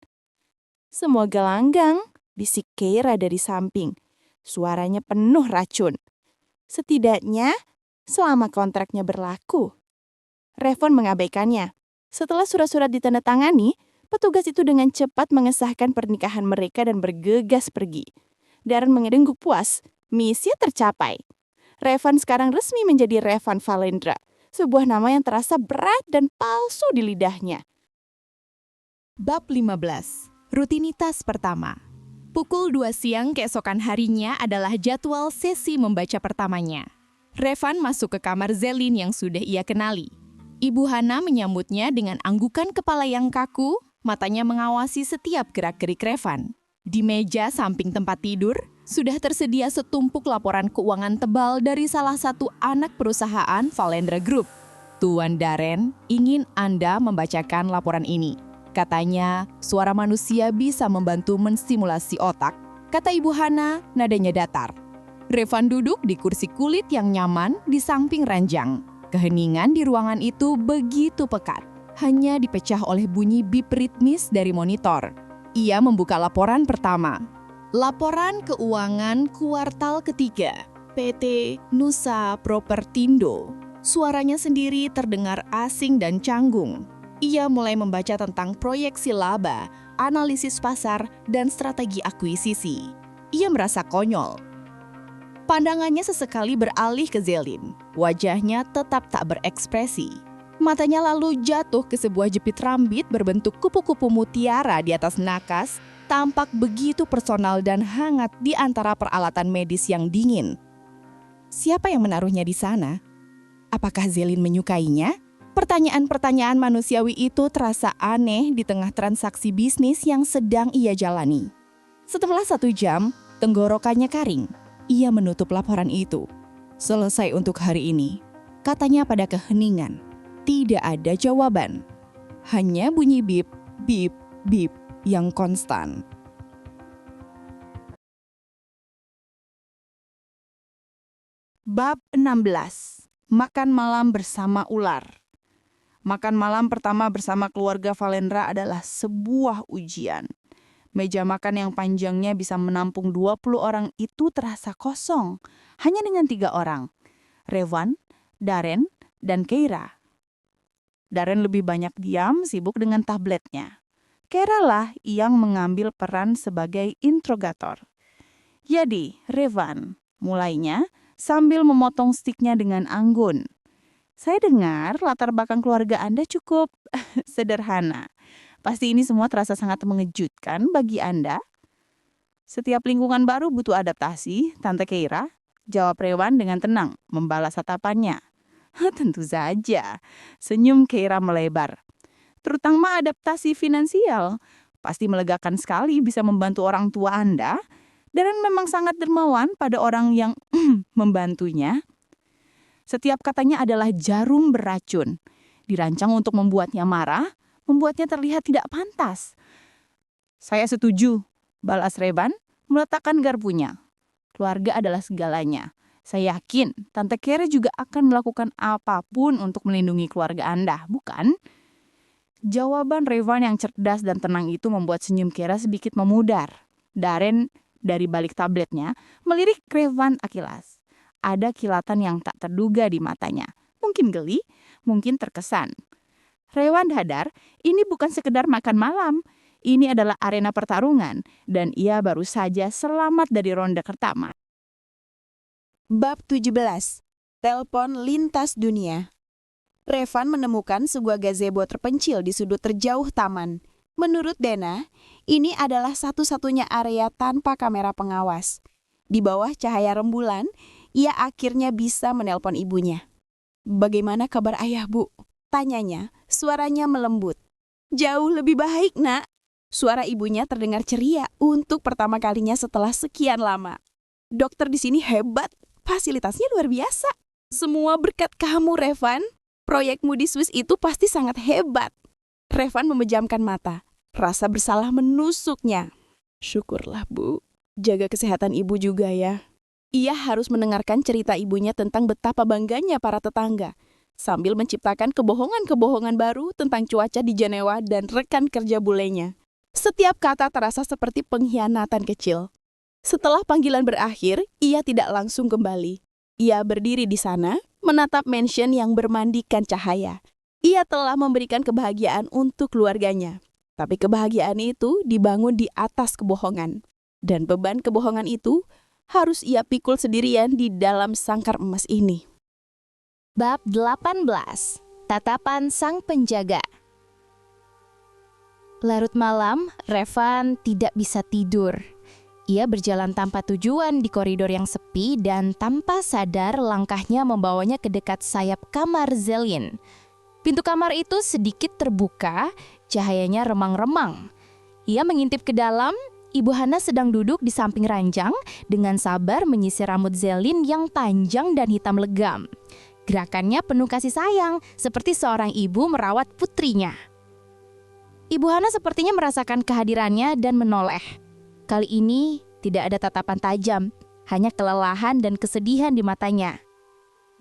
"Semoga langgang," bisik Keira dari samping. Suaranya penuh racun. "Setidaknya, selama kontraknya berlaku." Revan mengabaikannya. Setelah surat-surat ditandatangani, petugas itu dengan cepat mengesahkan pernikahan mereka dan bergegas pergi. Darren mengerengkuh puas, misi tercapai. Revan sekarang resmi menjadi Revan Valendra, sebuah nama yang terasa berat dan palsu di lidahnya. Bab 15. Rutinitas pertama. Pukul 2 siang keesokan harinya adalah jadwal sesi membaca pertamanya. Revan masuk ke kamar Zelin yang sudah ia kenali. Ibu Hana menyambutnya dengan anggukan kepala yang kaku, matanya mengawasi setiap gerak-gerik Revan. Di meja samping tempat tidur, sudah tersedia setumpuk laporan keuangan tebal dari salah satu anak perusahaan Valendra Group. "Tuan Darren ingin Anda membacakan laporan ini. Katanya, suara manusia bisa membantu menstimulasi otak," kata Ibu Hana, nadanya datar. Revan duduk di kursi kulit yang nyaman di samping ranjang. Keheningan di ruangan itu begitu pekat, hanya dipecah oleh bunyi bip ritmis dari monitor. Ia membuka laporan pertama. Laporan keuangan kuartal ketiga, PT Nusa Propertindo. Suaranya sendiri terdengar asing dan canggung. Ia mulai membaca tentang proyeksi laba, analisis pasar, dan strategi akuisisi. Ia merasa konyol. Pandangannya sesekali beralih ke Zelin. Wajahnya tetap tak berekspresi. Matanya lalu jatuh ke sebuah jepit rambut berbentuk kupu-kupu mutiara di atas nakas, tampak begitu personal dan hangat di antara peralatan medis yang dingin. Siapa yang menaruhnya di sana? Apakah Zelin menyukainya? Pertanyaan-pertanyaan manusiawi itu terasa aneh di tengah transaksi bisnis yang sedang ia jalani. Setelah 1 jam, tenggorokannya kering. ia menutup laporan itu. Selesai untuk hari ini, katanya pada keheningan. Tidak ada jawaban. Hanya bunyi bip, bip, bip yang konstan. Bab 16. Makan malam bersama ular. Makan malam pertama bersama keluarga Valendra adalah sebuah ujian. Meja makan yang panjangnya bisa menampung 20 orang itu terasa kosong. Hanya dengan 3 orang. Revan, Darren, dan Keira. Darren lebih banyak diam, sibuk dengan tabletnya. Keira lah yang mengambil peran sebagai interrogator. Jadi, Revan, mulainya sambil memotong stiknya dengan anggun. Saya dengar latar belakang keluarga Anda cukup sederhana. Pasti ini semua terasa sangat mengejutkan bagi Anda. Setiap lingkungan baru butuh adaptasi, Tante Keira. Jawab Revan dengan tenang, membalas tatapannya. Tentu saja, senyum Keira melebar. Terutama adaptasi finansial. Pasti melegakan sekali bisa membantu orang tua Anda. Darren memang sangat dermawan pada orang yang membantunya. Setiap katanya adalah jarum beracun. Dirancang untuk membuatnya marah, membuatnya terlihat tidak pantas. Saya setuju, balas Revan, meletakkan garpunya. Keluarga adalah segalanya. Saya yakin Tante Keira juga akan melakukan apapun untuk melindungi keluarga Anda, bukan? Jawaban Revan yang cerdas dan tenang itu membuat senyum Keira sedikit memudar. Darren dari balik tabletnya melirik Revan akilas. Ada kilatan yang tak terduga di matanya. Mungkin geli, mungkin terkesan. Revan sadar, ini bukan sekedar makan malam. Ini adalah arena pertarungan, dan ia baru saja selamat dari ronde pertama. Bab 17. Telepon lintas dunia. Revan menemukan sebuah gazebo terpencil di sudut terjauh taman. Menurut Dana, ini adalah satu-satunya area tanpa kamera pengawas. Di bawah cahaya rembulan, ia akhirnya bisa menelpon ibunya. "Bagaimana kabar ayah, Bu?" tanyanya, suaranya melembut. "Jauh lebih baik, Nak." Suara ibunya terdengar ceria untuk pertama kalinya setelah sekian lama. "Dokter di sini hebat, fasilitasnya luar biasa. Semua berkat kamu, Revan. Proyekmu di Swiss itu pasti sangat hebat." Revan memejamkan mata. Rasa bersalah menusuknya. "Syukurlah, Bu. Jaga kesehatan ibu juga ya." Ia harus mendengarkan cerita ibunya tentang betapa bangganya para tetangga, sambil menciptakan kebohongan-kebohongan baru tentang cuaca di Jenewa dan rekan kerja bulenya. Setiap kata terasa seperti pengkhianatan kecil. Setelah panggilan berakhir, ia tidak langsung kembali. Ia berdiri di sana, menatap mansion yang bermandikan cahaya. Ia telah memberikan kebahagiaan untuk keluarganya. Tapi kebahagiaan itu dibangun di atas kebohongan. Dan beban kebohongan itu harus ia pikul sendirian di dalam sangkar emas ini. Bab 18. Tatapan Sang Penjaga. Larut malam, Revan tidak bisa tidur. Ia berjalan tanpa tujuan di koridor yang sepi dan tanpa sadar langkahnya membawanya ke dekat sayap kamar Zelin. Pintu kamar itu sedikit terbuka, cahayanya remang-remang. Ia mengintip ke dalam, Ibu Hana sedang duduk di samping ranjang dengan sabar menyisir rambut Zelin yang panjang dan hitam legam. Gerakannya penuh kasih sayang, seperti seorang ibu merawat putrinya. Ibu Hana sepertinya merasakan kehadirannya dan menoleh. Kali ini tidak ada tatapan tajam, hanya kelelahan dan kesedihan di matanya.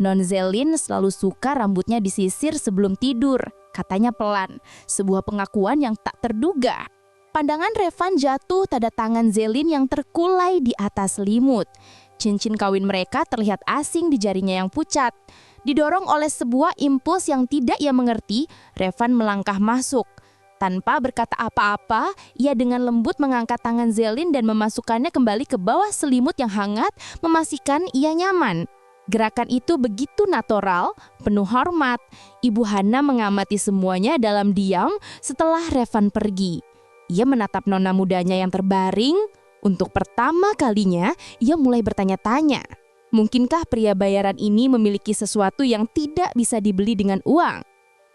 Non Zelin selalu suka rambutnya disisir sebelum tidur, katanya pelan, sebuah pengakuan yang tak terduga. Pandangan Revan jatuh pada tangan Zelin yang terkulai di atas selimut. Cincin kawin mereka terlihat asing di jarinya yang pucat. Didorong oleh sebuah impuls yang tidak ia mengerti, Revan melangkah masuk. Tanpa berkata apa-apa, ia dengan lembut mengangkat tangan Zelin dan memasukkannya kembali ke bawah selimut yang hangat, memastikan ia nyaman. Gerakan itu begitu natural, penuh hormat. Ibu Hana mengamati semuanya dalam diam setelah Revan pergi. Ia menatap nona mudanya yang terbaring. Untuk pertama kalinya, ia mulai bertanya-tanya. Mungkinkah pria bayaran ini memiliki sesuatu yang tidak bisa dibeli dengan uang?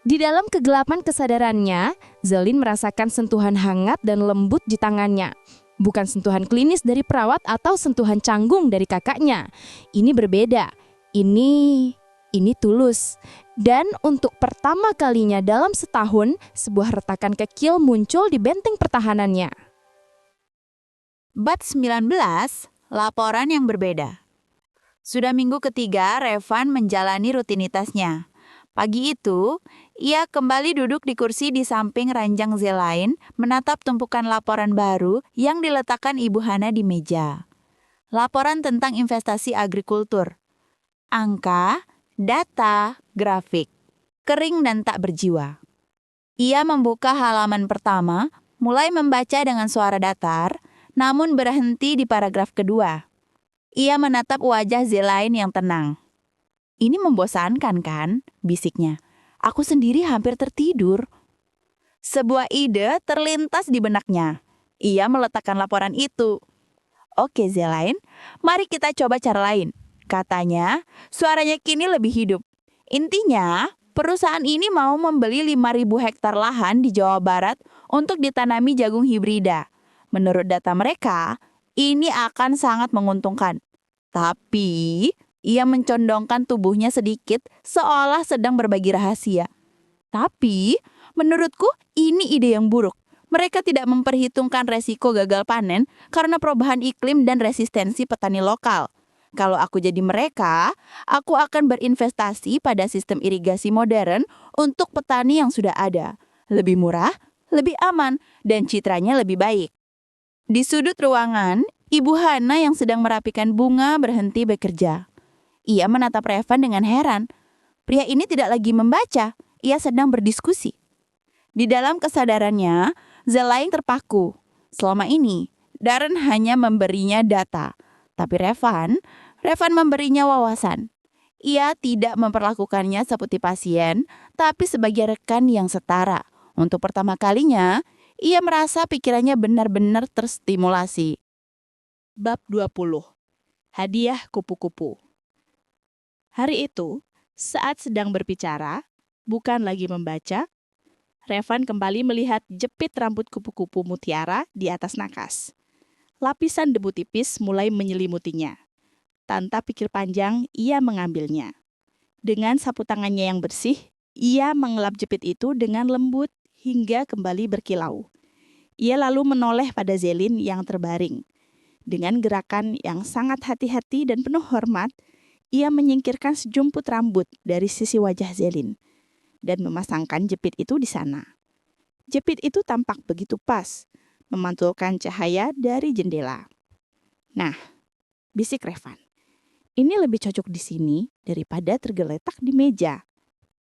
Di dalam kegelapan kesadarannya, Zelin merasakan sentuhan hangat dan lembut di tangannya. Bukan sentuhan klinis dari perawat atau sentuhan canggung dari kakaknya. Ini berbeda. Ini tulus. Dan untuk pertama kalinya dalam setahun, sebuah retakan kecil muncul di benteng pertahanannya. Bab 19, laporan yang berbeda. Sudah minggu ketiga, Revan menjalani rutinitasnya. Pagi itu, ia kembali duduk di kursi di samping ranjang Zelain, menatap tumpukan laporan baru yang diletakkan Ibu Hana di meja. Laporan tentang investasi agrikultur. Angka, data, grafik. Kering dan tak berjiwa. Ia membuka halaman pertama, mulai membaca dengan suara datar, namun berhenti di paragraf kedua. Ia menatap wajah Zelain yang tenang. Ini membosankan kan? Bisiknya. Aku sendiri hampir tertidur. Sebuah ide terlintas di benaknya. Ia meletakkan laporan itu. Oke Zelain, mari kita coba cara lain. Katanya, suaranya kini lebih hidup. Intinya, perusahaan ini mau membeli 5.000 hektar lahan di Jawa Barat untuk ditanami jagung hibrida. Menurut data mereka, ini akan sangat menguntungkan. Tapi, ia mencondongkan tubuhnya sedikit seolah sedang berbagi rahasia. Tapi, menurutku ini ide yang buruk. Mereka tidak memperhitungkan resiko gagal panen karena perubahan iklim dan resistensi petani lokal. Kalau aku jadi mereka, aku akan berinvestasi pada sistem irigasi modern untuk petani yang sudah ada. Lebih murah, lebih aman, dan citranya lebih baik. Di sudut ruangan, Ibu Hana yang sedang merapikan bunga berhenti bekerja. Ia menatap Revan dengan heran. Pria ini tidak lagi membaca, ia sedang berdiskusi. Di dalam kesadarannya, Zelain terpaku. Selama ini, Darren hanya memberinya data. Tapi Revan memberinya wawasan. Ia tidak memperlakukannya seperti pasien, tapi sebagai rekan yang setara. Untuk pertama kalinya, ia merasa pikirannya benar-benar terstimulasi. Bab 20. Hadiah kupu-kupu. Hari itu, saat sedang berbicara, bukan lagi membaca, Revan kembali melihat jepit rambut kupu-kupu mutiara di atas nakas. Lapisan debu tipis mulai menyelimutinya. Tanpa pikir panjang, ia mengambilnya. Dengan sapu tangannya yang bersih, ia mengelap jepit itu dengan lembut hingga kembali berkilau. Ia lalu menoleh pada Zelin yang terbaring. Dengan gerakan yang sangat hati-hati dan penuh hormat, ia menyingkirkan sejumput rambut dari sisi wajah Zelin dan memasangkan jepit itu di sana. Jepit itu tampak begitu pas, memantulkan cahaya dari jendela. Nah, bisik Revan, ini lebih cocok di sini daripada tergeletak di meja.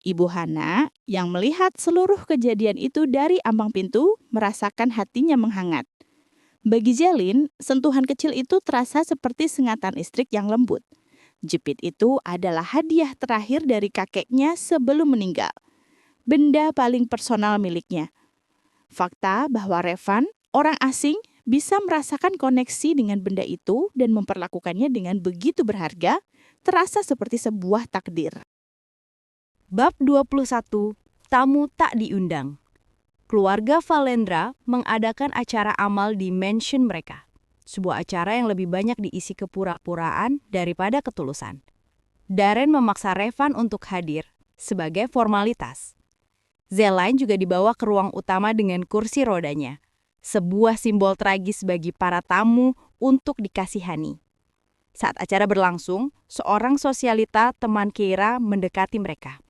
Ibu Hana yang melihat seluruh kejadian itu dari ambang pintu merasakan hatinya menghangat. Bagi Zelin, sentuhan kecil itu terasa seperti sengatan listrik yang lembut. Jepit itu adalah hadiah terakhir dari kakeknya sebelum meninggal. Benda paling personal miliknya. Fakta bahwa Revan, orang asing, bisa merasakan koneksi dengan benda itu dan memperlakukannya dengan begitu berharga, terasa seperti sebuah takdir. Bab 21. Tamu tak diundang. Keluarga Valendra mengadakan acara amal di mansion mereka. Sebuah acara yang lebih banyak diisi kepura-puraan daripada ketulusan. Darren memaksa Revan untuk hadir sebagai formalitas. Zelain juga dibawa ke ruang utama dengan kursi rodanya. Sebuah simbol tragis bagi para tamu untuk dikasihani. Saat acara berlangsung, seorang sosialita teman Keira mendekati mereka.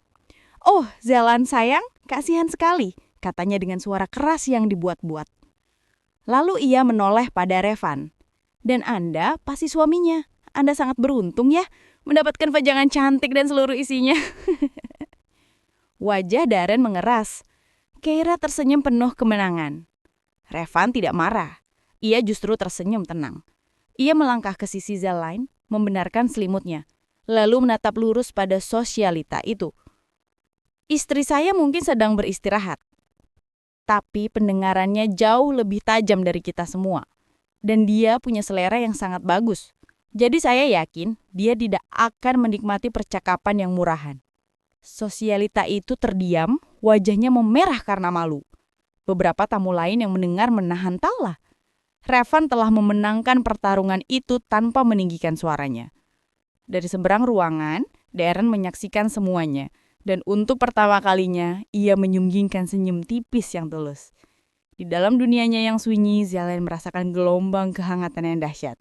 "Oh, Zelan sayang, kasihan sekali," katanya dengan suara keras yang dibuat-buat. Lalu ia menoleh pada Revan. "Dan Anda pasti suaminya. Anda sangat beruntung ya, mendapatkan pajangan cantik dan seluruh isinya." Wajah Darren mengeras. Keira tersenyum penuh kemenangan. Revan tidak marah. Ia justru tersenyum tenang. Ia melangkah ke sisi Zelain, membenarkan selimutnya, lalu menatap lurus pada sosialita itu. "Istri saya mungkin sedang beristirahat. Tapi pendengarannya jauh lebih tajam dari kita semua. Dan dia punya selera yang sangat bagus. Jadi saya yakin dia tidak akan menikmati percakapan yang murahan." Sosialita itu terdiam, wajahnya memerah karena malu. Beberapa tamu lain yang mendengar menahan tawa. Revan telah memenangkan pertarungan itu tanpa meninggikan suaranya. Dari seberang ruangan, Darren menyaksikan semuanya. Dan untuk pertama kalinya, ia menyunggingkan senyum tipis yang tulus. Di dalam dunianya yang sunyi, Zelain merasakan gelombang kehangatan yang dahsyat.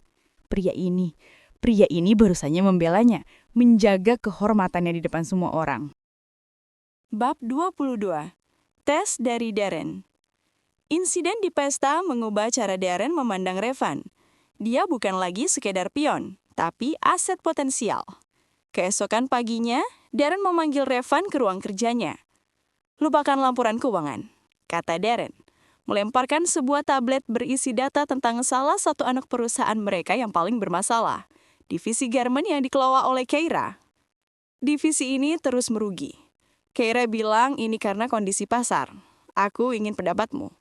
Pria ini baru saja membelanya, menjaga kehormatannya di depan semua orang. Bab 22. Tes dari Darren. Insiden di pesta mengubah cara Darren memandang Revan. Dia bukan lagi sekedar pion, tapi aset potensial. Keesokan paginya, Darren memanggil Revan ke ruang kerjanya. "Lupakan laporan keuangan," kata Darren, melemparkan sebuah tablet berisi data tentang salah satu anak perusahaan mereka yang paling bermasalah, divisi garment yang dikelola oleh Keira. Divisi ini terus merugi. Keira bilang ini karena kondisi pasar. Aku ingin pendapatmu.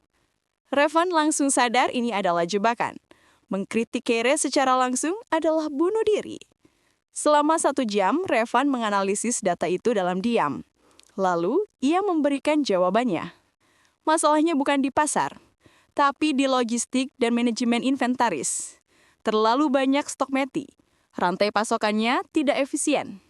Revan langsung sadar ini adalah jebakan. Mengkritik Keira secara langsung adalah bunuh diri. Selama 1 jam, Revan menganalisis data itu dalam diam. Lalu, ia memberikan jawabannya. Masalahnya bukan di pasar, tapi di logistik dan manajemen inventaris. Terlalu banyak stok meti. Rantai pasokannya tidak efisien.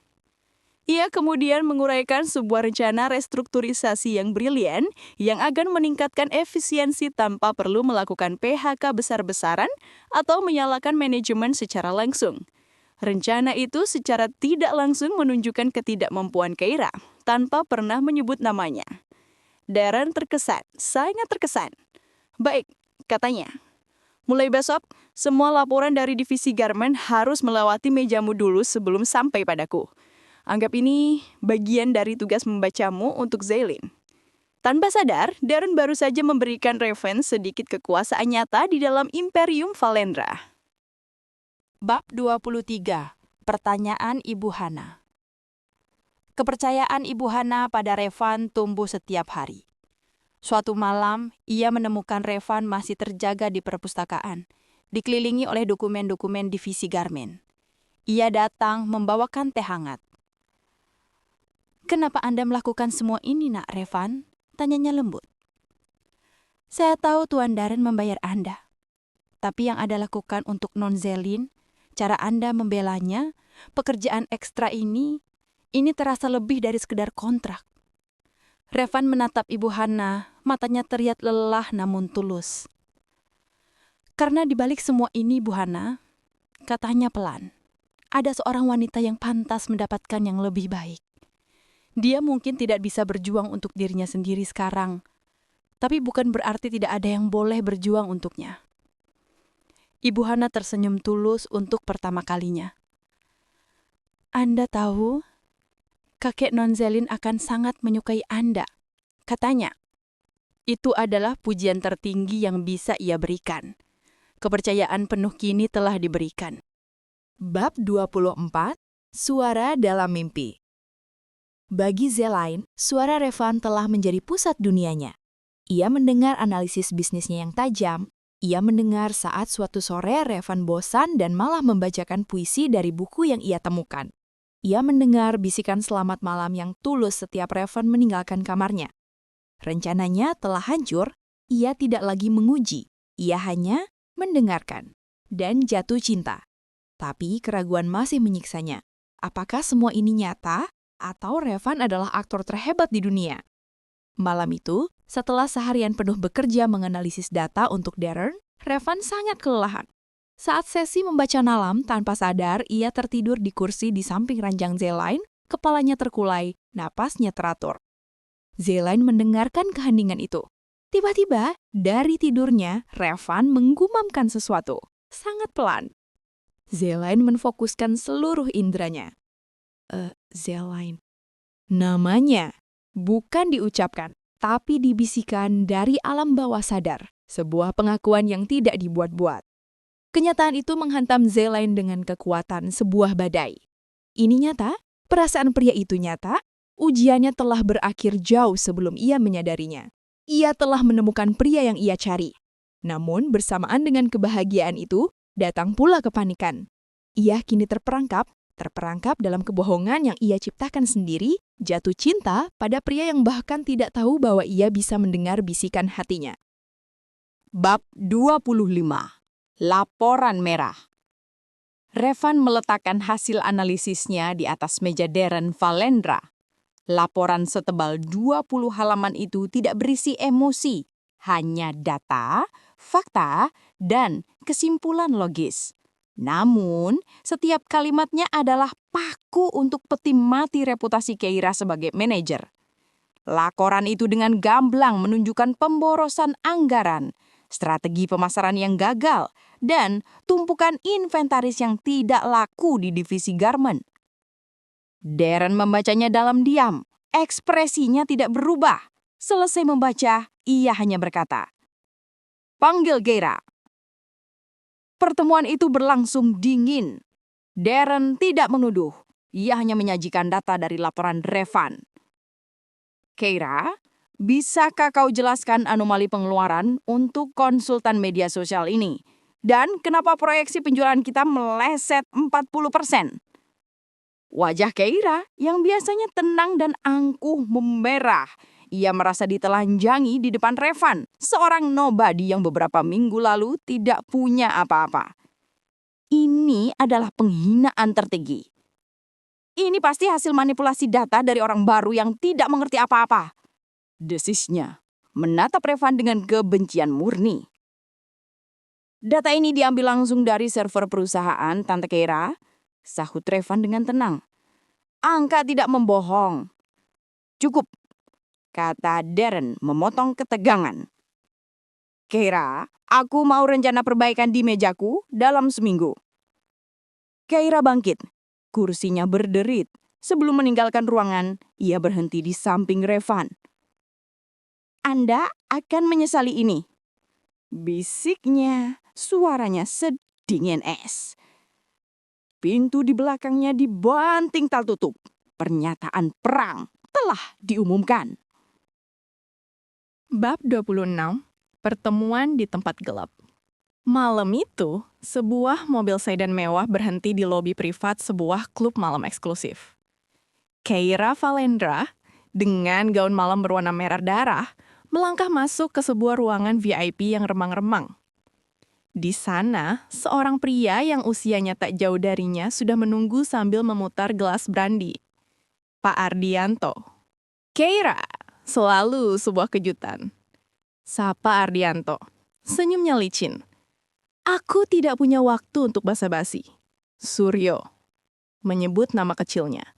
Ia kemudian menguraikan sebuah rencana restrukturisasi yang brilian yang akan meningkatkan efisiensi tanpa perlu melakukan PHK besar-besaran atau menyalahkan manajemen secara langsung. Rencana itu secara tidak langsung menunjukkan ketidakmampuan Keira tanpa pernah menyebut namanya. Darren terkesan, sangat terkesan. "Baik," katanya. "Mulai besok, semua laporan dari divisi garment harus melewati mejamu dulu sebelum sampai padaku. Anggap ini bagian dari tugas membacamu untuk Zelain." Tanpa sadar, Darren baru saja memberikan Revan sedikit kekuasaan nyata di dalam Imperium Valendra. Bab 23. Pertanyaan Ibu Hana. Kepercayaan Ibu Hana pada Revan tumbuh setiap hari. Suatu malam, ia menemukan Revan masih terjaga di perpustakaan, dikelilingi oleh dokumen-dokumen divisi garment. Ia datang membawakan teh hangat. "Kenapa Anda melakukan semua ini, Nak Revan?" tanyanya lembut. "Saya tahu Tuan Darren membayar Anda. Tapi yang Anda lakukan untuk Non Zelain, cara Anda membelanya, pekerjaan ekstra ini terasa lebih dari sekedar kontrak." Revan menatap Ibu Hana, matanya terlihat lelah namun tulus. "Karena di balik semua ini, Bu Hana," katanya pelan, "ada seorang wanita yang pantas mendapatkan yang lebih baik. Dia mungkin tidak bisa berjuang untuk dirinya sendiri sekarang, tapi bukan berarti tidak ada yang boleh berjuang untuknya." Ibu Hana tersenyum tulus untuk pertama kalinya. "Anda tahu, kakek Non Zelain akan sangat menyukai Anda," katanya. Itu adalah pujian tertinggi yang bisa ia berikan. Kepercayaan penuh kini telah diberikan. Bab 24. Suara dalam mimpi. Bagi Zelain, suara Revan telah menjadi pusat dunianya. Ia mendengar analisis bisnisnya yang tajam. Ia mendengar saat suatu sore Revan bosan dan malah membacakan puisi dari buku yang ia temukan. Ia mendengar bisikan selamat malam yang tulus setiap Revan meninggalkan kamarnya. Rencananya telah hancur, ia tidak lagi menguji. Ia hanya mendengarkan dan jatuh cinta. Tapi keraguan masih menyiksanya. Apakah semua ini nyata? Atau Revan adalah aktor terhebat di dunia? Malam itu, setelah seharian penuh bekerja menganalisis data untuk Darren, Revan sangat kelelahan. Saat sesi membaca malam, tanpa sadar ia tertidur di kursi di samping ranjang Zelain, kepalanya terkulai, napasnya teratur. Zelain mendengarkan keheningan itu. Tiba-tiba, dari tidurnya, Revan menggumamkan sesuatu, sangat pelan. Zelain menfokuskan seluruh indranya. Zelain. Namanya bukan diucapkan, tapi dibisikkan dari alam bawah sadar, sebuah pengakuan yang tidak dibuat-buat. Kenyataan itu menghantam Zelain dengan kekuatan sebuah badai. Ini nyata, perasaan pria itu nyata, ujiannya telah berakhir jauh sebelum ia menyadarinya. Ia telah menemukan pria yang ia cari. Namun bersamaan dengan kebahagiaan itu, datang pula kepanikan. Ia kini terperangkap dalam kebohongan yang ia ciptakan sendiri, jatuh cinta pada pria yang bahkan tidak tahu bahwa ia bisa mendengar bisikan hatinya. Bab 25. Laporan merah. Revan meletakkan hasil analisisnya di atas meja Darren Valendra. Laporan setebal 20 halaman itu tidak berisi emosi, hanya data, fakta, dan kesimpulan logis. Namun, setiap kalimatnya adalah paku untuk peti mati reputasi Keira sebagai manajer. Laporan itu dengan gamblang menunjukkan pemborosan anggaran, strategi pemasaran yang gagal, dan tumpukan inventaris yang tidak laku di divisi garment. Darren membacanya dalam diam. Ekspresinya tidak berubah. Selesai membaca, ia hanya berkata, "Panggil Keira." Pertemuan itu berlangsung dingin. Darren tidak menuduh. Ia hanya menyajikan data dari laporan Revan. "Keira, bisakah kau jelaskan anomali pengeluaran untuk konsultan media sosial ini? Dan kenapa proyeksi penjualan kita meleset 40%? Wajah Keira yang biasanya tenang dan angkuh memerah. Ia merasa ditelanjangi di depan Revan, seorang nobody yang beberapa minggu lalu tidak punya apa-apa. Ini adalah penghinaan tertinggi. Ini pasti hasil manipulasi data dari orang baru yang tidak mengerti apa-apa. Desisnya menatap Revan dengan kebencian murni. Data ini diambil langsung dari server perusahaan, Tante Keira, sahut Revan dengan tenang. Angka tidak membohong. Cukup, kata Darren memotong ketegangan. Keira, aku mau rencana perbaikan di mejaku dalam seminggu. Keira bangkit, kursinya berderit. Sebelum meninggalkan ruangan, ia berhenti di samping Revan. Anda akan menyesali ini, bisiknya. Suaranya sedingin es. Pintu di belakangnya dibanting tak tutup. Pernyataan perang telah diumumkan. Bab 26, Pertemuan di tempat gelap. Malam itu, sebuah mobil sedan mewah berhenti di lobi privat sebuah klub malam eksklusif. Keira Valendra, dengan gaun malam berwarna merah darah, melangkah masuk ke sebuah ruangan VIP yang remang-remang. Di sana, seorang pria yang usianya tak jauh darinya sudah menunggu sambil memutar gelas brandy. Pak Ardianto. Keira, selalu sebuah kejutan. Sapa Ardianto. Senyumnya licin. Aku tidak punya waktu untuk basa-basi. Suryo. Menyebut nama kecilnya.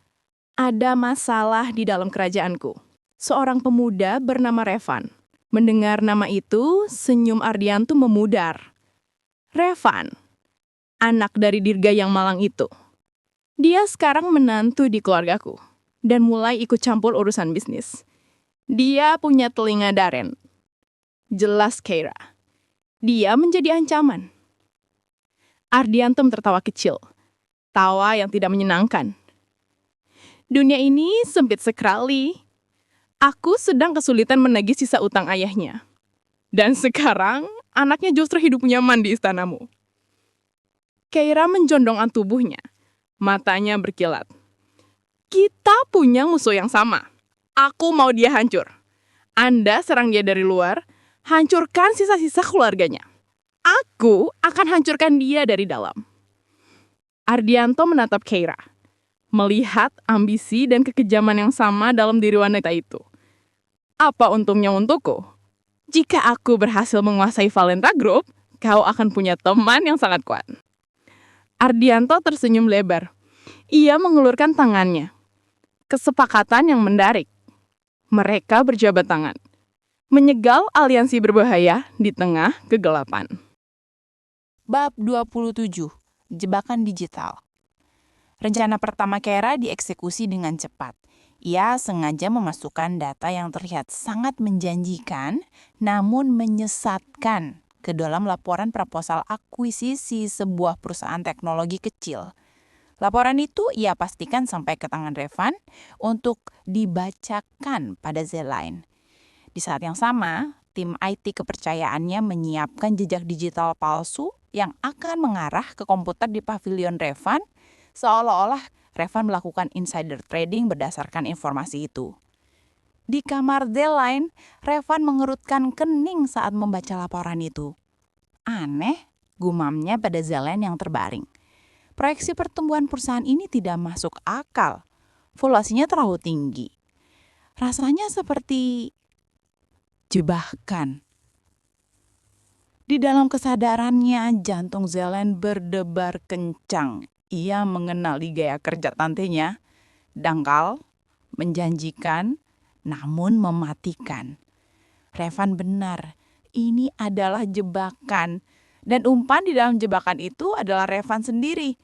Ada masalah di dalam kerajaanku. Seorang pemuda bernama Revan. Mendengar nama itu, senyum Ardianto memudar. Revan, anak dari dirga yang malang itu. Dia sekarang menantu di keluargaku dan mulai ikut campur urusan bisnis. Dia punya telinga Darren. Jelas Keira. Dia menjadi ancaman. Ardianto tertawa kecil. Tawa yang tidak menyenangkan. Dunia ini sempit sekali. Aku sedang kesulitan menagih sisa utang ayahnya. Dan sekarang, anaknya justru hidup nyaman di istanamu. Keira menjondongkan tubuhnya. Matanya berkilat. Kita punya musuh yang sama. Aku mau dia hancur. Anda serang dia dari luar, hancurkan sisa-sisa keluarganya. Aku akan hancurkan dia dari dalam. Ardianto menatap Keira. Melihat ambisi dan kekejaman yang sama dalam diri wanita itu. Apa untungnya untukku? Jika aku berhasil menguasai Valenta Group, kau akan punya teman yang sangat kuat. Ardianto tersenyum lebar. Ia mengulurkan tangannya. Kesepakatan yang mendarik. Mereka berjabat tangan. Menyegal aliansi berbahaya di tengah kegelapan. Bab 27. Jebakan digital. Rencana pertama Keira dieksekusi dengan cepat. Ia sengaja memasukkan data yang terlihat sangat menjanjikan, namun menyesatkan ke dalam laporan proposal akuisisi sebuah perusahaan teknologi kecil. Laporan itu ia pastikan sampai ke tangan Revan untuk dibacakan pada Z-Line. Di saat yang sama, tim IT kepercayaannya menyiapkan jejak digital palsu yang akan mengarah ke komputer di pavilion Revan, seolah-olah Revan melakukan insider trading berdasarkan informasi itu. Di kamar Z-Line, Revan mengerutkan kening saat membaca laporan itu. Aneh, gumamnya pada Zelen yang terbaring. Proyeksi pertumbuhan perusahaan ini tidak masuk akal. Valuasinya terlalu tinggi. Rasanya seperti jebakan. Di dalam kesadarannya, jantung Zelen berdebar kencang. Ia mengenali gaya kerja tantenya, dangkal, menjanjikan, namun mematikan. Revan benar, ini adalah jebakan. Dan umpan di dalam jebakan itu adalah Revan sendiri.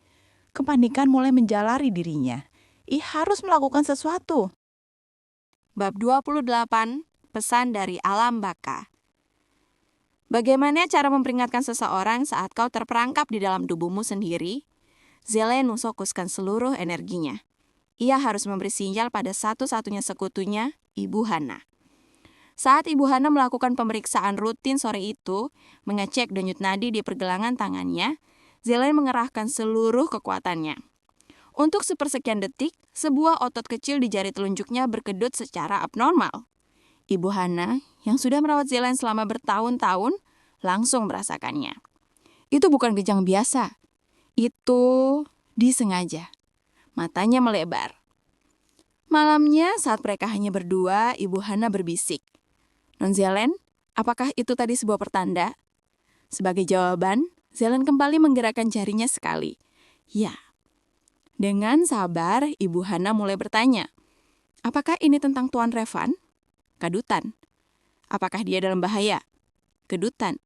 Kepanikan mulai menjalari dirinya. Ia harus melakukan sesuatu. Bab 28, pesan dari alam baka. Bagaimana cara memperingatkan seseorang saat kau terperangkap di dalam tubuhmu sendiri? Zelen memfokuskan seluruh energinya. Ia harus memberi sinyal pada satu-satunya sekutunya, Ibu Hana. Saat Ibu Hana melakukan pemeriksaan rutin sore itu, mengecek denyut nadi di pergelangan tangannya, Zelen mengerahkan seluruh kekuatannya. Untuk sepersekian detik, sebuah otot kecil di jari telunjuknya berkedut secara abnormal. Ibu Hana, yang sudah merawat Zelen selama bertahun-tahun, langsung merasakannya. Itu bukan kejang biasa. Itu disengaja. Matanya melebar. Malamnya, saat mereka hanya berdua, Ibu Hana berbisik. Non Zelen, apakah itu tadi sebuah pertanda? Sebagai jawaban, Zelen kembali menggerakkan jarinya sekali. Ya. Dengan sabar, Ibu Hana mulai bertanya. Apakah ini tentang Tuan Revan? Kedutan. Apakah dia dalam bahaya? Kedutan.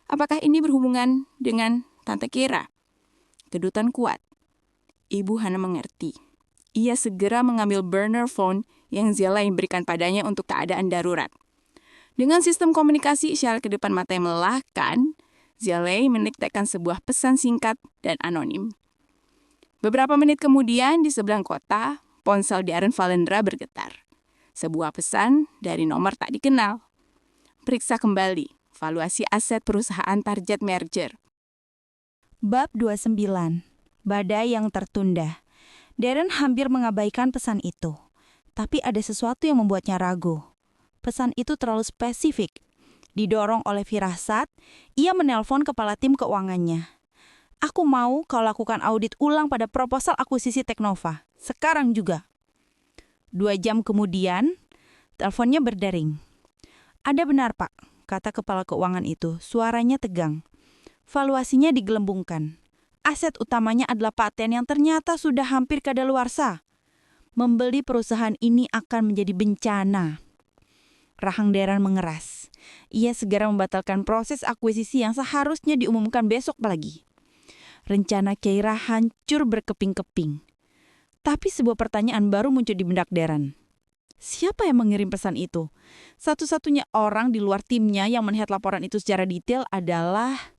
Apakah ini berhubungan dengan Tante Kira? Kedutan kuat. Ibu Hana mengerti. Ia segera mengambil burner phone yang Zelen berikan padanya untuk keadaan darurat. Dengan sistem komunikasi isyarat ke depan mata yang melelahkan, Zelen meniketikkan sebuah pesan singkat dan anonim. Beberapa menit kemudian, di seberang kota, ponsel Darren Valendra bergetar. Sebuah pesan dari nomor tak dikenal. Periksa kembali valuasi aset perusahaan target merger. Bab 29. Badai yang tertunda. Darren hampir mengabaikan pesan itu. Tapi ada sesuatu yang membuatnya ragu. Pesan itu terlalu spesifik. Didorong oleh firasat, ia menelpon kepala tim keuangannya. Aku mau kau lakukan audit ulang pada proposal akuisisi Teknova. Sekarang juga. 2 jam kemudian, teleponnya berdering. Ada benar, Pak, kata kepala keuangan itu. Suaranya tegang. Valuasinya digelembungkan. Aset utamanya adalah paten yang ternyata sudah hampir kadaluarsa. Membeli perusahaan ini akan menjadi bencana. Rahang Darren mengeras. Ia segera membatalkan proses akuisisi yang seharusnya diumumkan besok lagi. Rencana Keira hancur berkeping-keping. Tapi sebuah pertanyaan baru muncul di benak Darren. Siapa yang mengirim pesan itu? Satu-satunya orang di luar timnya yang melihat laporan itu secara detail adalah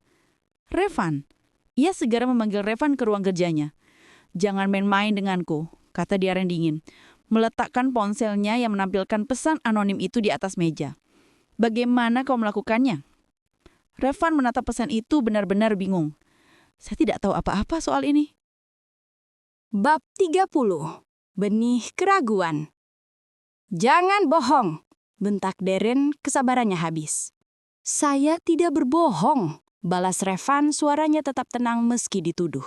Revan. Ia segera memanggil Revan ke ruang kerjanya. Jangan main-main denganku, kata Darren dingin. Meletakkan ponselnya yang menampilkan pesan anonim itu di atas meja. Bagaimana kau melakukannya? Revan menatap pesan itu benar-benar bingung. Saya tidak tahu apa-apa soal ini. Bab 30. Benih keraguan. Jangan bohong, bentak Darren, kesabarannya habis. Saya tidak berbohong, balas Revan, suaranya tetap tenang meski dituduh.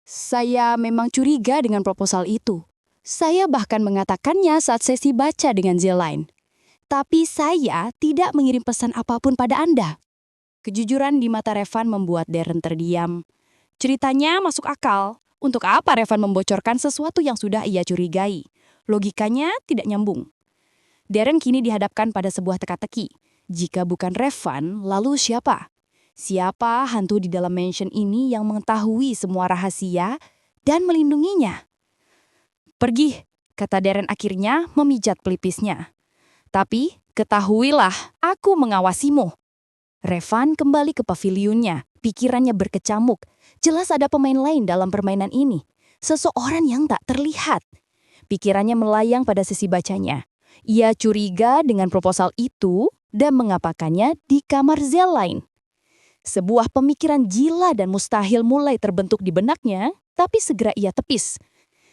Saya memang curiga dengan proposal itu. Saya bahkan mengatakannya saat sesi baca dengan Zelen. Tapi saya tidak mengirim pesan apapun pada Anda. Kejujuran di mata Revan membuat Darren terdiam. Ceritanya masuk akal. Untuk apa Revan membocorkan sesuatu yang sudah ia curigai? Logikanya tidak nyambung. Darren kini dihadapkan pada sebuah teka-teki. Jika bukan Revan, lalu siapa? Siapa hantu di dalam mansion ini yang mengetahui semua rahasia dan melindunginya? Pergi, kata Darren akhirnya memijat pelipisnya. Tapi ketahuilah, aku mengawasimu. Revan kembali ke pavilionnya, pikirannya berkecamuk. Jelas ada pemain lain dalam permainan ini. Seseorang yang tak terlihat. Pikirannya melayang pada sesi bacanya. Ia curiga dengan proposal itu dan mengapakannya di kamar Zelen. Sebuah pemikiran gila dan mustahil mulai terbentuk di benaknya, tapi segera ia tepis.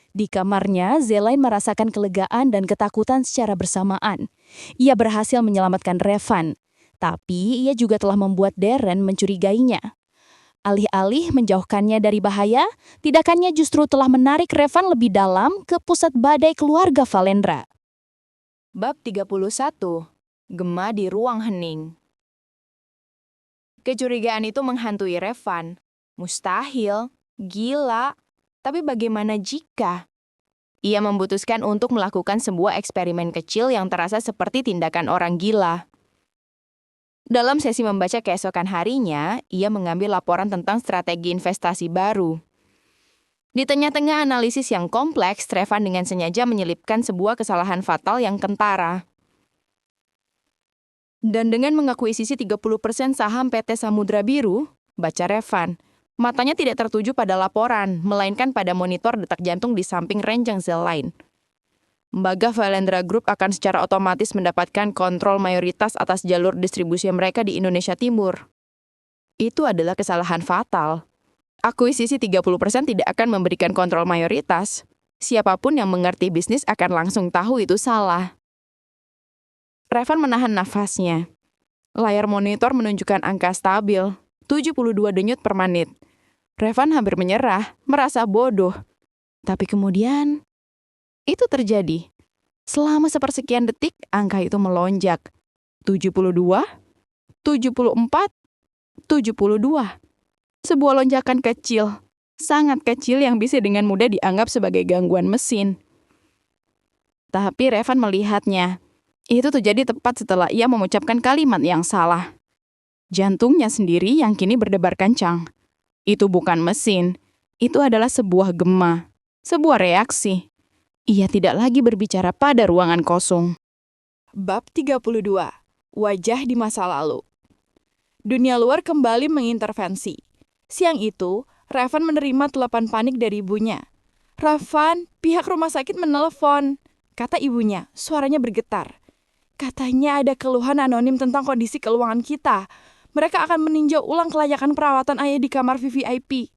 Di kamarnya, Zelen merasakan kelegaan dan ketakutan secara bersamaan. Ia berhasil menyelamatkan Revan, tapi ia juga telah membuat Darren mencurigainya. Alih-alih menjauhkannya dari bahaya, tindakannya justru telah menarik Revan lebih dalam ke pusat badai keluarga Valendra. Bab 31. Gema di ruang hening. Kecurigaan itu menghantui Revan. Mustahil, gila, tapi bagaimana jika? Ia memutuskan untuk melakukan sebuah eksperimen kecil yang terasa seperti tindakan orang gila. Dalam sesi membaca keesokan harinya, ia mengambil laporan tentang strategi investasi baru. Di tengah-tengah analisis yang kompleks, Revan dengan sengaja menyelipkan sebuah kesalahan fatal yang kentara. Dan dengan mengakuisisi 30% saham PT Samudra Biru, baca Revan, matanya tidak tertuju pada laporan, melainkan pada monitor detak jantung di samping ranjang sel lain. Lembaga Valendra Group akan secara otomatis mendapatkan kontrol mayoritas atas jalur distribusi mereka di Indonesia Timur. Itu adalah kesalahan fatal. Akuisisi 30% tidak akan memberikan kontrol mayoritas. Siapapun yang mengerti bisnis akan langsung tahu itu salah. Revan menahan nafasnya. Layar monitor menunjukkan angka stabil, 72 denyut per menit. Revan hampir menyerah, merasa bodoh. Tapi kemudian itu terjadi. Selama sepersekian detik, angka itu melonjak. 72, 74, 72. Sebuah lonjakan kecil, sangat kecil yang bisa dengan mudah dianggap sebagai gangguan mesin. Tapi Revan melihatnya. Itu terjadi tepat setelah ia mengucapkan kalimat yang salah. Jantungnya sendiri yang kini berdebar kencang. Itu bukan mesin, itu adalah sebuah gema, sebuah reaksi. Ia tidak lagi berbicara pada ruangan kosong. Bab 32. Wajah di masa lalu. Dunia luar kembali mengintervensi. Siang itu, Revan menerima telepon panik dari ibunya. "Revan, pihak rumah sakit menelepon," kata ibunya, suaranya bergetar. "Katanya ada keluhan anonim tentang kondisi keuangan kita. Mereka akan meninjau ulang kelayakan perawatan ayah di kamar VVIP.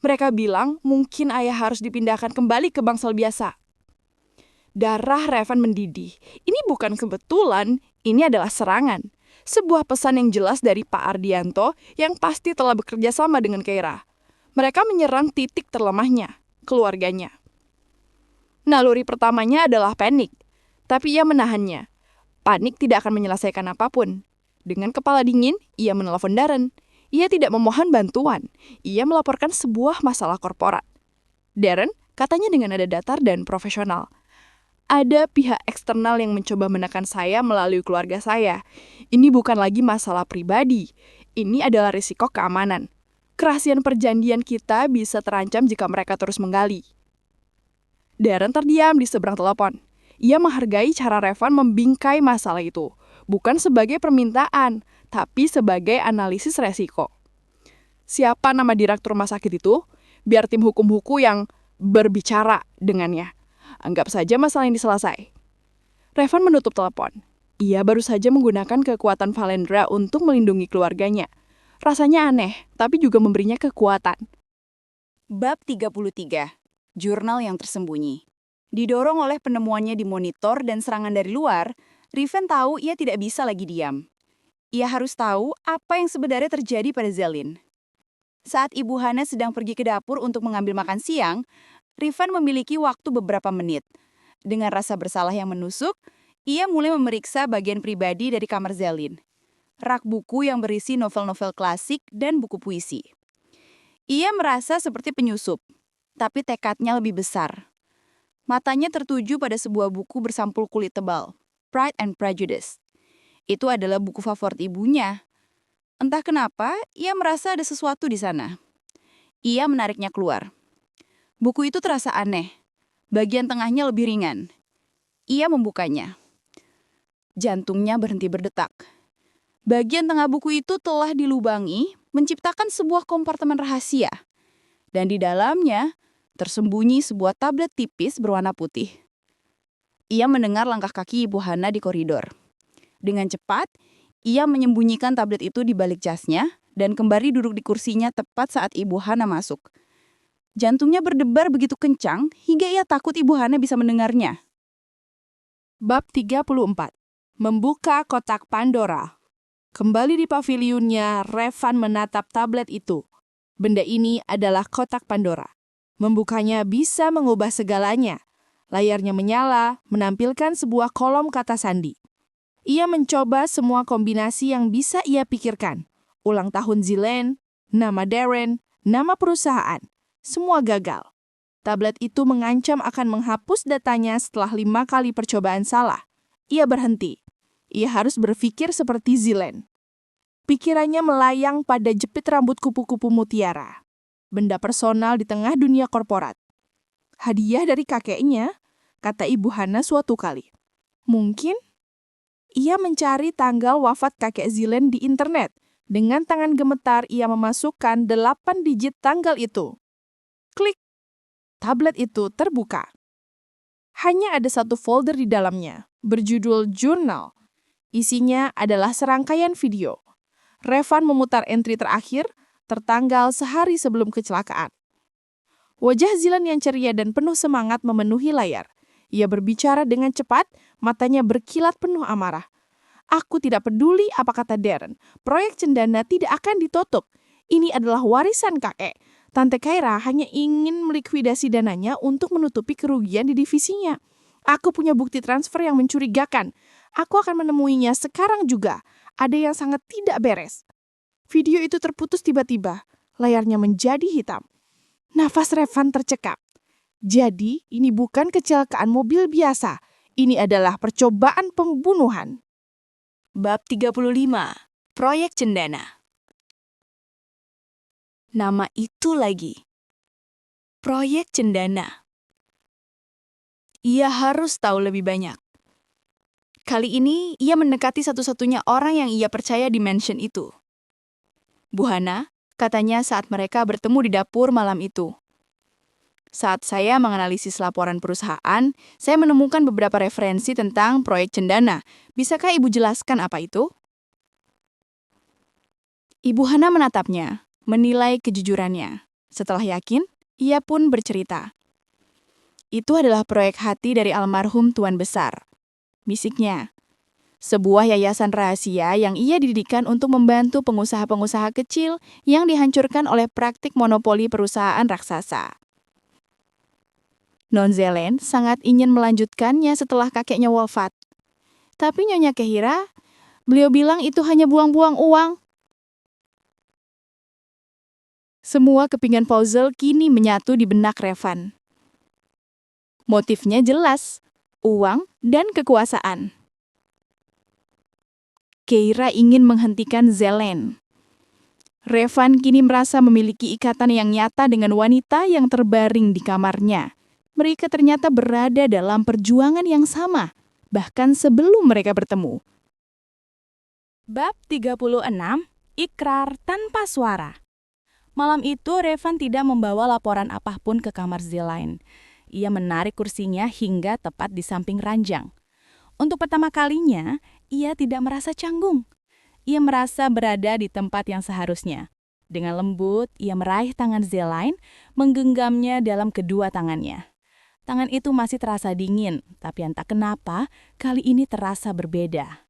Mereka bilang mungkin ayah harus dipindahkan kembali ke bangsal biasa." Darah Revan mendidih. Ini bukan kebetulan, ini adalah serangan. Sebuah pesan yang jelas dari Pak Ardianto yang pasti telah bekerja sama dengan Keira. Mereka menyerang titik terlemahnya, keluarganya. Naluri pertamanya adalah panik, tapi ia menahannya. Panik tidak akan menyelesaikan apapun. Dengan kepala dingin, ia menelepon Darren. Ia tidak memohon bantuan, ia melaporkan sebuah masalah korporat. Darren katanya dengan nada datar dan profesional. "Ada pihak eksternal yang mencoba menekan saya melalui keluarga saya. Ini bukan lagi masalah pribadi. Ini adalah risiko keamanan. Kerahasiaan perjanjian kita bisa terancam jika mereka terus menggali." Darren terdiam di seberang telepon. Ia menghargai cara Revan membingkai masalah itu, bukan sebagai permintaan, tapi sebagai analisis resiko. Siapa nama direktur rumah sakit itu? Biar tim hukum-hukum yang berbicara dengannya. Anggap saja masalah ini selesai. Revan menutup telepon. Ia baru saja menggunakan kekuatan Valendra untuk melindungi keluarganya. Rasanya aneh, tapi juga memberinya kekuatan. Bab 33. Jurnal yang tersembunyi. Didorong oleh penemuannya di monitor dan serangan dari luar, Revan tahu ia tidak bisa lagi diam. Ia harus tahu apa yang sebenarnya terjadi pada Zelin. Saat Ibu Hana sedang pergi ke dapur untuk mengambil makan siang, Revan memiliki waktu beberapa menit. Dengan rasa bersalah yang menusuk, ia mulai memeriksa bagian pribadi dari kamar Zelin. Rak buku yang berisi novel-novel klasik dan buku puisi. Ia merasa seperti penyusup, tapi tekadnya lebih besar. Matanya tertuju pada sebuah buku bersampul kulit tebal, Pride and Prejudice. Itu adalah buku favorit ibunya. Entah kenapa, ia merasa ada sesuatu di sana. Ia menariknya keluar. Buku itu terasa aneh. Bagian tengahnya lebih ringan. Ia membukanya. Jantungnya berhenti berdetak. Bagian tengah buku itu telah dilubangi, menciptakan sebuah kompartemen rahasia. Dan di dalamnya tersembunyi sebuah tablet tipis berwarna putih. Ia mendengar langkah kaki Ibu Hana di koridor. Dengan cepat, ia menyembunyikan tablet itu di balik jasnya dan kembali duduk di kursinya tepat saat Ibu Hana masuk. Jantungnya berdebar begitu kencang hingga ia takut Ibu Hana bisa mendengarnya. Bab 34. Membuka kotak Pandora. Kembali di pavilionnya, Revan menatap tablet itu. Benda ini adalah kotak Pandora. Membukanya bisa mengubah segalanya. Layarnya menyala, menampilkan sebuah kolom kata sandi. Ia mencoba semua kombinasi yang bisa ia pikirkan. Ulang tahun Zilane, nama Darren, nama perusahaan. Semua gagal. Tablet itu mengancam akan menghapus datanya setelah 5 kali percobaan salah. Ia berhenti. Ia harus berpikir seperti Zilane. Pikirannya melayang pada jepit rambut kupu-kupu mutiara. Benda personal di tengah dunia korporat. Hadiah dari kakeknya, kata Ibu Hana suatu kali. Mungkin ia mencari tanggal wafat kakek Zilane di internet. Dengan tangan gemetar ia memasukkan 8 digit tanggal itu. Klik. Tablet itu terbuka. Hanya ada satu folder di dalamnya, berjudul Journal. Isinya adalah serangkaian video. Revan memutar entry terakhir, tertanggal sehari sebelum kecelakaan. Wajah Zilane yang ceria dan penuh semangat memenuhi layar. Ia berbicara dengan cepat, matanya berkilat penuh amarah. Aku tidak peduli apa kata Darren. Proyek Cendana tidak akan ditutup. Ini adalah warisan kakek. Tante Kyra hanya ingin melikuidasi dananya untuk menutupi kerugian di divisinya. Aku punya bukti transfer yang mencurigakan. Aku akan menemuinya sekarang juga. Ada yang sangat tidak beres. Video itu terputus tiba-tiba. Layarnya menjadi hitam. Nafas Revan tercekap. Jadi, ini bukan kecelakaan mobil biasa. Ini adalah percobaan pembunuhan. Bab 35. Proyek Cendana. Nama itu lagi. Proyek Cendana. Ia harus tahu lebih banyak. Kali ini, ia mendekati satu-satunya orang yang ia percaya di mansion itu. Bu Hana, katanya saat mereka bertemu di dapur malam itu. Saat saya menganalisis laporan perusahaan, saya menemukan beberapa referensi tentang proyek Cendana. Bisakah Ibu jelaskan apa itu? Ibu Hana menatapnya, menilai kejujurannya. Setelah yakin, ia pun bercerita. Itu adalah proyek hati dari almarhum Tuan Besar. Bisiknya, sebuah yayasan rahasia yang ia didirikan untuk membantu pengusaha-pengusaha kecil yang dihancurkan oleh praktik monopoli perusahaan raksasa. Non Zilane sangat ingin melanjutkannya setelah kakeknya wafat. Tapi Nyonya Kehira, beliau bilang itu hanya buang-buang uang. Semua kepingan puzzle kini menyatu di benak Revan. Motifnya jelas, uang dan kekuasaan. Keira ingin menghentikan Zilane. Revan kini merasa memiliki ikatan yang nyata dengan wanita yang terbaring di kamarnya. Mereka ternyata berada dalam perjuangan yang sama, bahkan sebelum mereka bertemu. Bab 36, Ikrar tanpa suara. Malam itu Revan tidak membawa laporan apapun ke kamar Zilane. Ia menarik kursinya hingga tepat di samping ranjang. Untuk pertama kalinya, ia tidak merasa canggung. Ia merasa berada di tempat yang seharusnya. Dengan lembut, ia meraih tangan Zilane, menggenggamnya dalam kedua tangannya. Tangan itu masih terasa dingin, tapi entah kenapa, kali ini terasa berbeda.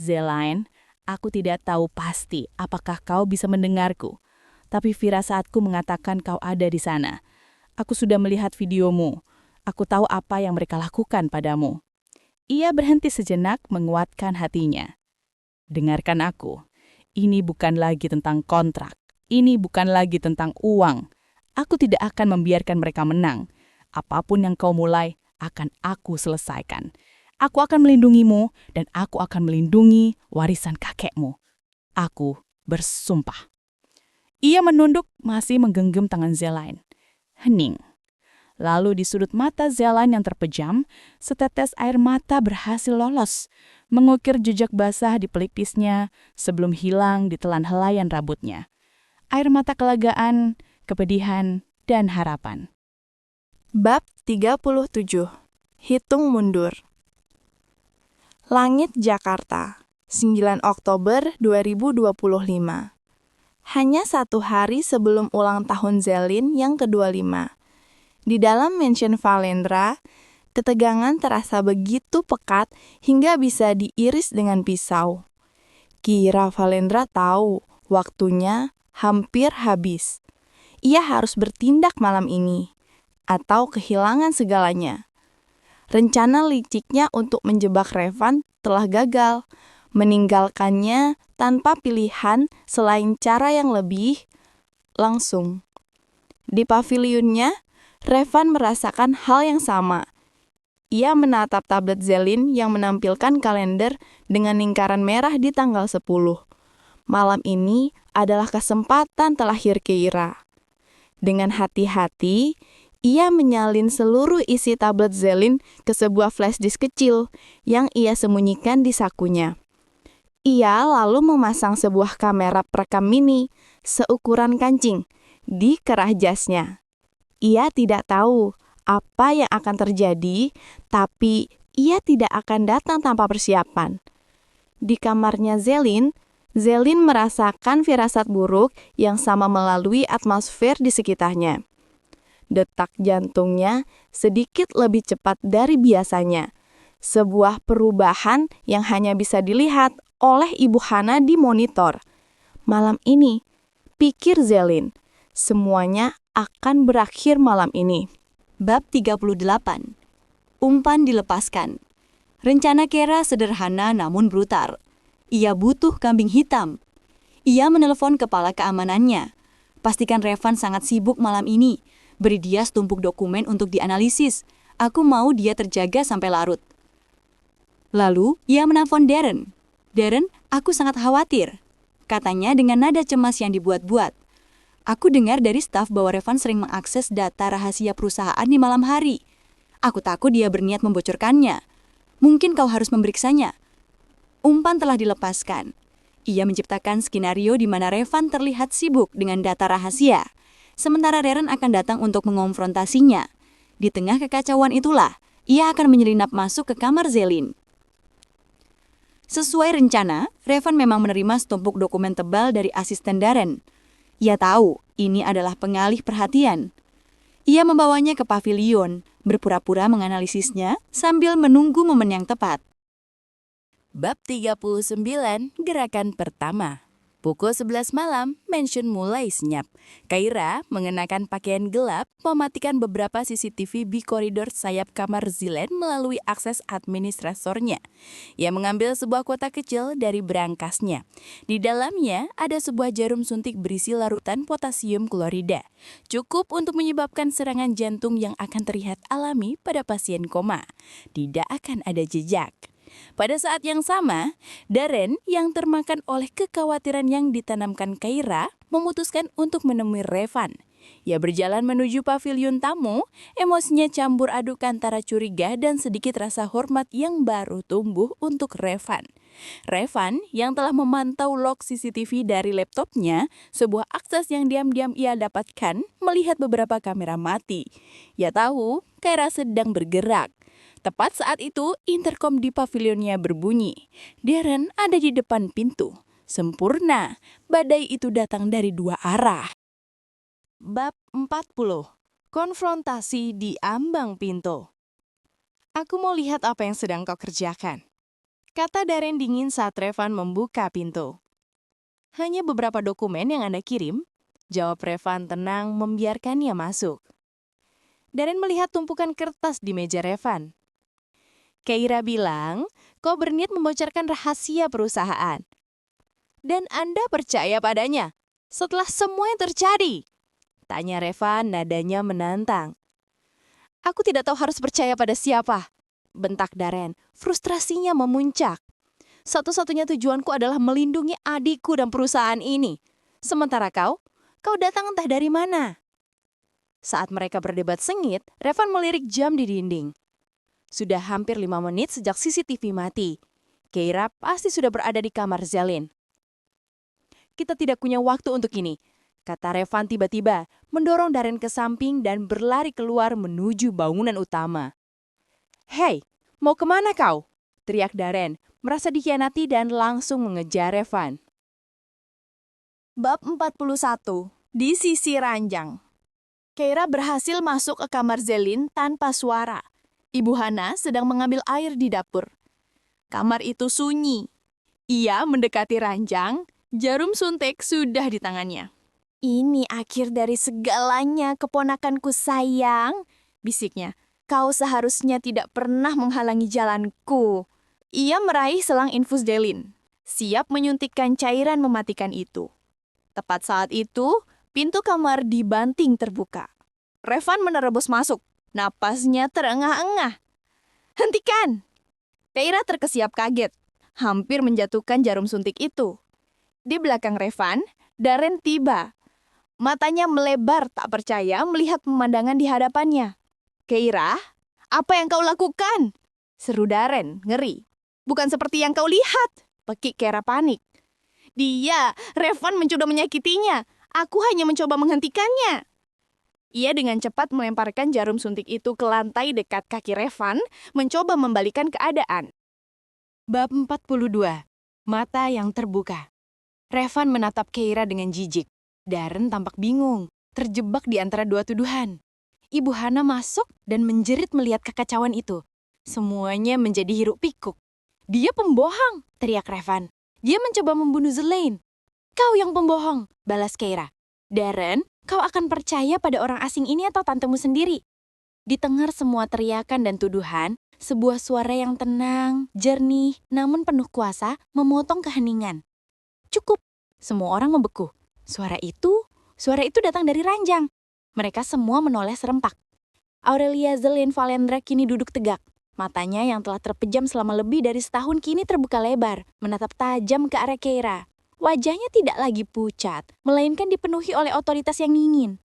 Zilane, aku tidak tahu pasti apakah kau bisa mendengarku. Tapi firasatku mengatakan kau ada di sana. Aku sudah melihat videomu. Aku tahu apa yang mereka lakukan padamu. Ia berhenti sejenak menguatkan hatinya. Dengarkan aku. Ini bukan lagi tentang kontrak. Ini bukan lagi tentang uang. Aku tidak akan membiarkan mereka menang. Apapun yang kau mulai, akan aku selesaikan. Aku akan melindungimu dan aku akan melindungi warisan kakekmu. Aku bersumpah. Ia menunduk masih menggenggam tangan Zilane. Hening. Lalu di sudut mata Zilane yang terpejam, setetes air mata berhasil lolos, mengukir jejak basah di pelipisnya sebelum hilang di telan helaian rambutnya. Air mata kelegaan, kepedihan, dan harapan. Bab 37. Hitung mundur. Langit Jakarta, 9 Oktober 2025. Hanya 1 hari sebelum ulang tahun Zilane yang ke-25. Di dalam mansion Valendra, ketegangan terasa begitu pekat hingga bisa diiris dengan pisau. Kira Valendra tahu waktunya hampir habis. ia harus bertindak malam ini, atau kehilangan segalanya. Rencana liciknya untuk menjebak Revan telah gagal, meninggalkannya tanpa pilihan selain cara yang lebih langsung. Di pavilionnya, Revan merasakan hal yang sama. Ia menatap tablet Zelin yang menampilkan kalender dengan lingkaran merah di tanggal 10. Malam ini adalah kesempatan terakhir Keira. Dengan hati-hati, ia menyalin seluruh isi tablet Zelin ke sebuah flash disk kecil yang ia sembunyikan di sakunya. Ia lalu memasang sebuah kamera perekam mini seukuran kancing di kerah jasnya. Ia tidak tahu apa yang akan terjadi, tapi ia tidak akan datang tanpa persiapan. Di kamarnya Zelin merasakan firasat buruk yang sama melalui atmosfer di sekitarnya. Detak jantungnya sedikit lebih cepat dari biasanya. Sebuah perubahan yang hanya bisa dilihat oleh Ibu Hana di monitor. Malam ini, pikir Zelin, semuanya akan berakhir malam ini. Bab 38. Umpan dilepaskan. Rencana Keira sederhana namun brutal. Ia butuh kambing hitam. Ia menelepon kepala keamanannya. Pastikan Revan sangat sibuk malam ini. Beri dia setumpuk dokumen untuk dianalisis. Aku mau dia terjaga sampai larut. Lalu, ia menelpon Darren. Darren, aku sangat khawatir. Katanya dengan nada cemas yang dibuat-buat. Aku dengar dari staf bahwa Revan sering mengakses data rahasia perusahaan di malam hari. Aku takut dia berniat membocorkannya. Mungkin kau harus memeriksanya. Umpan telah dilepaskan. Ia menciptakan skenario di mana Revan terlihat sibuk dengan data rahasia. Sementara Darren akan datang untuk mengonfrontasinya. Di tengah kekacauan itulah, ia akan menyelinap masuk ke kamar Zelin. Sesuai rencana, Revan memang menerima setumpuk dokumen tebal dari asisten Darren. Ia tahu ini adalah pengalih perhatian. Ia membawanya ke pavilion, berpura-pura menganalisisnya sambil menunggu momen yang tepat. Bab 39, gerakan pertama. Pukul 11 malam, mansion mulai senyap. Keira mengenakan pakaian gelap, mematikan beberapa CCTV di koridor sayap kamar Zelin melalui akses administratornya. Ia mengambil sebuah kotak kecil dari berangkasnya. Di dalamnya ada sebuah jarum suntik berisi larutan potasium klorida. Cukup untuk menyebabkan serangan jantung yang akan terlihat alami pada pasien koma. Tidak akan ada jejak. Pada saat yang sama, Darren yang termakan oleh kekhawatiran yang ditanamkan Keira memutuskan untuk menemui Revan. Ia berjalan menuju pavilion tamu, emosinya campur aduk antara curiga dan sedikit rasa hormat yang baru tumbuh untuk Revan. Revan yang telah memantau log CCTV dari laptopnya, sebuah akses yang diam-diam ia dapatkan melihat beberapa kamera mati. Ia tahu Keira sedang bergerak. Tepat saat itu, intercom di pavilionnya berbunyi. Darren ada di depan pintu. Sempurna, badai itu datang dari dua arah. Bab 40. Konfrontasi di ambang pintu. Aku mau lihat apa yang sedang kau kerjakan, kata Darren dingin saat Revan membuka pintu. Hanya beberapa dokumen yang Anda kirim, jawab Revan tenang membiarkannya masuk. Darren melihat tumpukan kertas di meja Revan. Keira bilang, kau berniat membocorkan rahasia perusahaan. Dan Anda percaya padanya setelah semua yang terjadi? Tanya Revan, nadanya menantang. Aku tidak tahu harus percaya pada siapa, bentak Darren. Frustrasinya memuncak. Satu-satunya tujuanku adalah melindungi adikku dan perusahaan ini. Sementara kau datang entah dari mana. Saat mereka berdebat sengit, Revan melirik jam di dinding. Sudah hampir 5 menit sejak CCTV mati. Keira pasti sudah berada di kamar Zelin. Kita tidak punya waktu untuk ini, kata Revan tiba-tiba, mendorong Darren ke samping dan berlari keluar menuju bangunan utama. Hei, mau kemana kau? Teriak Darren, merasa dikhianati dan langsung mengejar Revan. Bab 41. Di sisi ranjang. Keira berhasil masuk ke kamar Zelin tanpa suara. Ibu Hana sedang mengambil air di dapur. Kamar itu sunyi. Ia mendekati ranjang, jarum suntik sudah di tangannya. Ini akhir dari segalanya, keponakanku sayang, bisiknya. Kau seharusnya tidak pernah menghalangi jalanku. Ia meraih selang infus Delin, siap menyuntikkan cairan mematikan itu. Tepat saat itu, pintu kamar dibanting terbuka. Revan menerobos masuk, napasnya terengah-engah. Hentikan! Keira terkesiap kaget, hampir menjatuhkan jarum suntik itu. Di belakang Revan, Darren tiba. Matanya melebar tak percaya melihat pemandangan di hadapannya. Keira, apa yang kau lakukan? Seru Darren, ngeri. Bukan seperti yang kau lihat, pekik Keira panik. Dia, Revan mencoba menyakitinya. Aku hanya mencoba menghentikannya. Ia dengan cepat melemparkan jarum suntik itu ke lantai dekat kaki Revan, mencoba membalikan keadaan. Bab 42. Mata yang terbuka. Revan menatap Keira dengan jijik. Darren tampak bingung, terjebak di antara dua tuduhan. Ibu Hana masuk dan menjerit melihat kekacauan itu. Semuanya menjadi hiruk pikuk. Dia pembohong, teriak Revan. Dia mencoba membunuh Zelaine. Kau yang pembohong, balas Keira. Darren, kau akan percaya pada orang asing ini atau tantemu sendiri? Didengar semua teriakan dan tuduhan, sebuah suara yang tenang, jernih, namun penuh kuasa memotong keheningan. Cukup, semua orang membeku. Suara itu datang dari ranjang. Mereka semua menoleh serempak. Aurelia Zelaine Valendra kini duduk tegak. Matanya yang telah terpejam selama lebih dari setahun kini terbuka lebar, menatap tajam ke arah Keira. Wajahnya tidak lagi pucat, melainkan dipenuhi oleh otoritas yang dingin.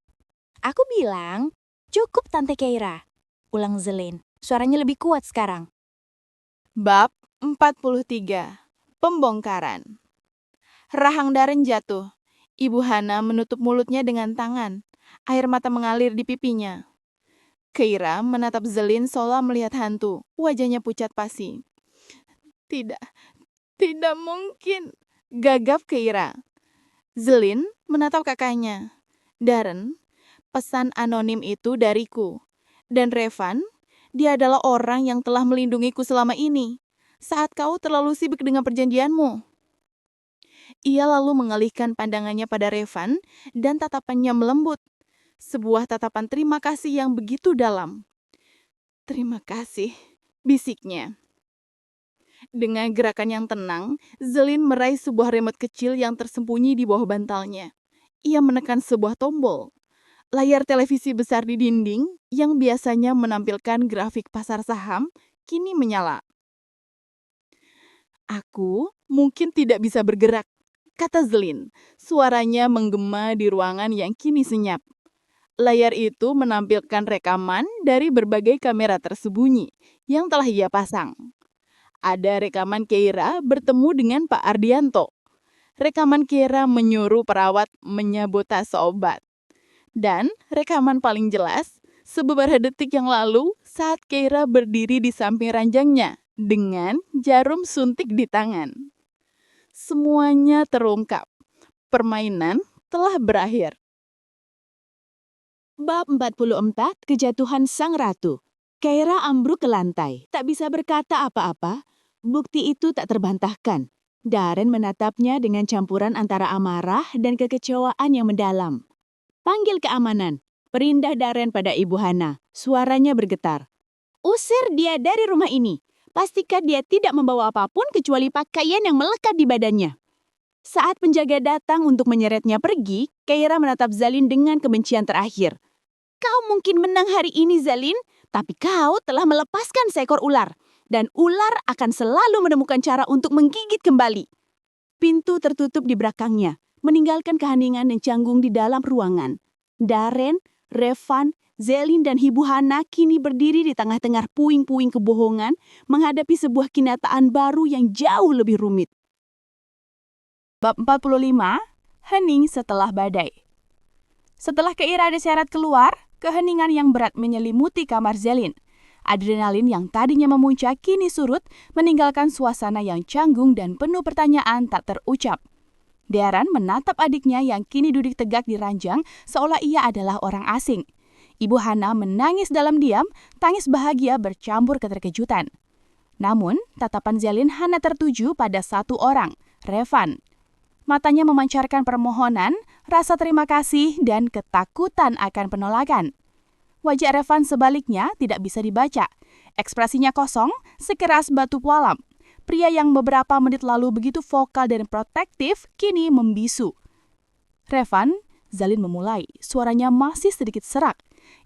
Aku bilang, cukup Tante Keira, ulang Zelaine. Suaranya lebih kuat sekarang. Bab 43. Pembongkaran. Rahang Darren jatuh. Ibu Hana menutup mulutnya dengan tangan. Air mata mengalir di pipinya. Keira menatap Zelaine seolah melihat hantu. Wajahnya pucat pasi. Tidak mungkin, gagap Keira. Zelaine menatap kakaknya. Darren, pesan anonim itu dariku. Dan Revan, dia adalah orang yang telah melindungiku selama ini. Saat kau terlalu sibuk dengan perjanjianmu. Ia lalu mengalihkan pandangannya pada Revan dan tatapannya melembut. Sebuah tatapan terima kasih yang begitu dalam. Terima kasih, bisiknya. Dengan gerakan yang tenang, Zelaine meraih sebuah remote kecil yang tersembunyi di bawah bantalnya. Ia menekan sebuah tombol. Layar televisi besar di dinding yang biasanya menampilkan grafik pasar saham kini menyala. Aku mungkin tidak bisa bergerak, kata Zelaine. Suaranya menggema di ruangan yang kini senyap. Layar itu menampilkan rekaman dari berbagai kamera tersembunyi yang telah ia pasang. Ada rekaman Keira bertemu dengan Pak Ardianto. Rekaman Keira menyuruh perawat menyabotase obat. Dan rekaman paling jelas, beberapa detik yang lalu saat Keira berdiri di samping ranjangnya dengan jarum suntik di tangan. Semuanya terungkap. Permainan telah berakhir. Bab 44, Kejatuhan Sang Ratu. Keira ambruk ke lantai, tak bisa berkata apa-apa. Bukti itu tak terbantahkan. Darren menatapnya dengan campuran antara amarah dan kekecewaan yang mendalam. Panggil keamanan, perindah Darren pada Ibu Hana. Suaranya bergetar. Usir dia dari rumah ini. Pastikan dia tidak membawa apapun kecuali pakaian yang melekat di badannya. Saat penjaga datang untuk menyeretnya pergi, Keira menatap Zelaine dengan kebencian terakhir. Kau mungkin menang hari ini, Zelaine, tapi kau telah melepaskan seekor ular. Dan ular akan selalu menemukan cara untuk menggigit kembali. Pintu tertutup di belakangnya, meninggalkan keheningan yang canggung di dalam ruangan. Darren, Revan, Zelaine dan Ibu Hana kini berdiri di tengah-tengah puing-puing kebohongan menghadapi sebuah kenyataan baru yang jauh lebih rumit. Bab 45. Hening setelah badai. Setelah Keira diseret keluar, keheningan yang berat menyelimuti kamar Zelaine. Adrenalin yang tadinya memuncak kini surut, meninggalkan suasana yang canggung dan penuh pertanyaan tak terucap. Darren menatap adiknya yang kini duduk tegak di ranjang seolah ia adalah orang asing. Ibu Hana menangis dalam diam, tangis bahagia bercampur keterkejutan. Namun, tatapan Zelaine hanya tertuju pada satu orang, Revan. Matanya memancarkan permohonan, rasa terima kasih, dan ketakutan akan penolakan. Wajah Revan sebaliknya tidak bisa dibaca. Ekspresinya kosong, sekeras batu pualam. Pria yang beberapa menit lalu begitu vokal dan protektif, kini membisu. Revan, Zalin memulai. Suaranya masih sedikit serak.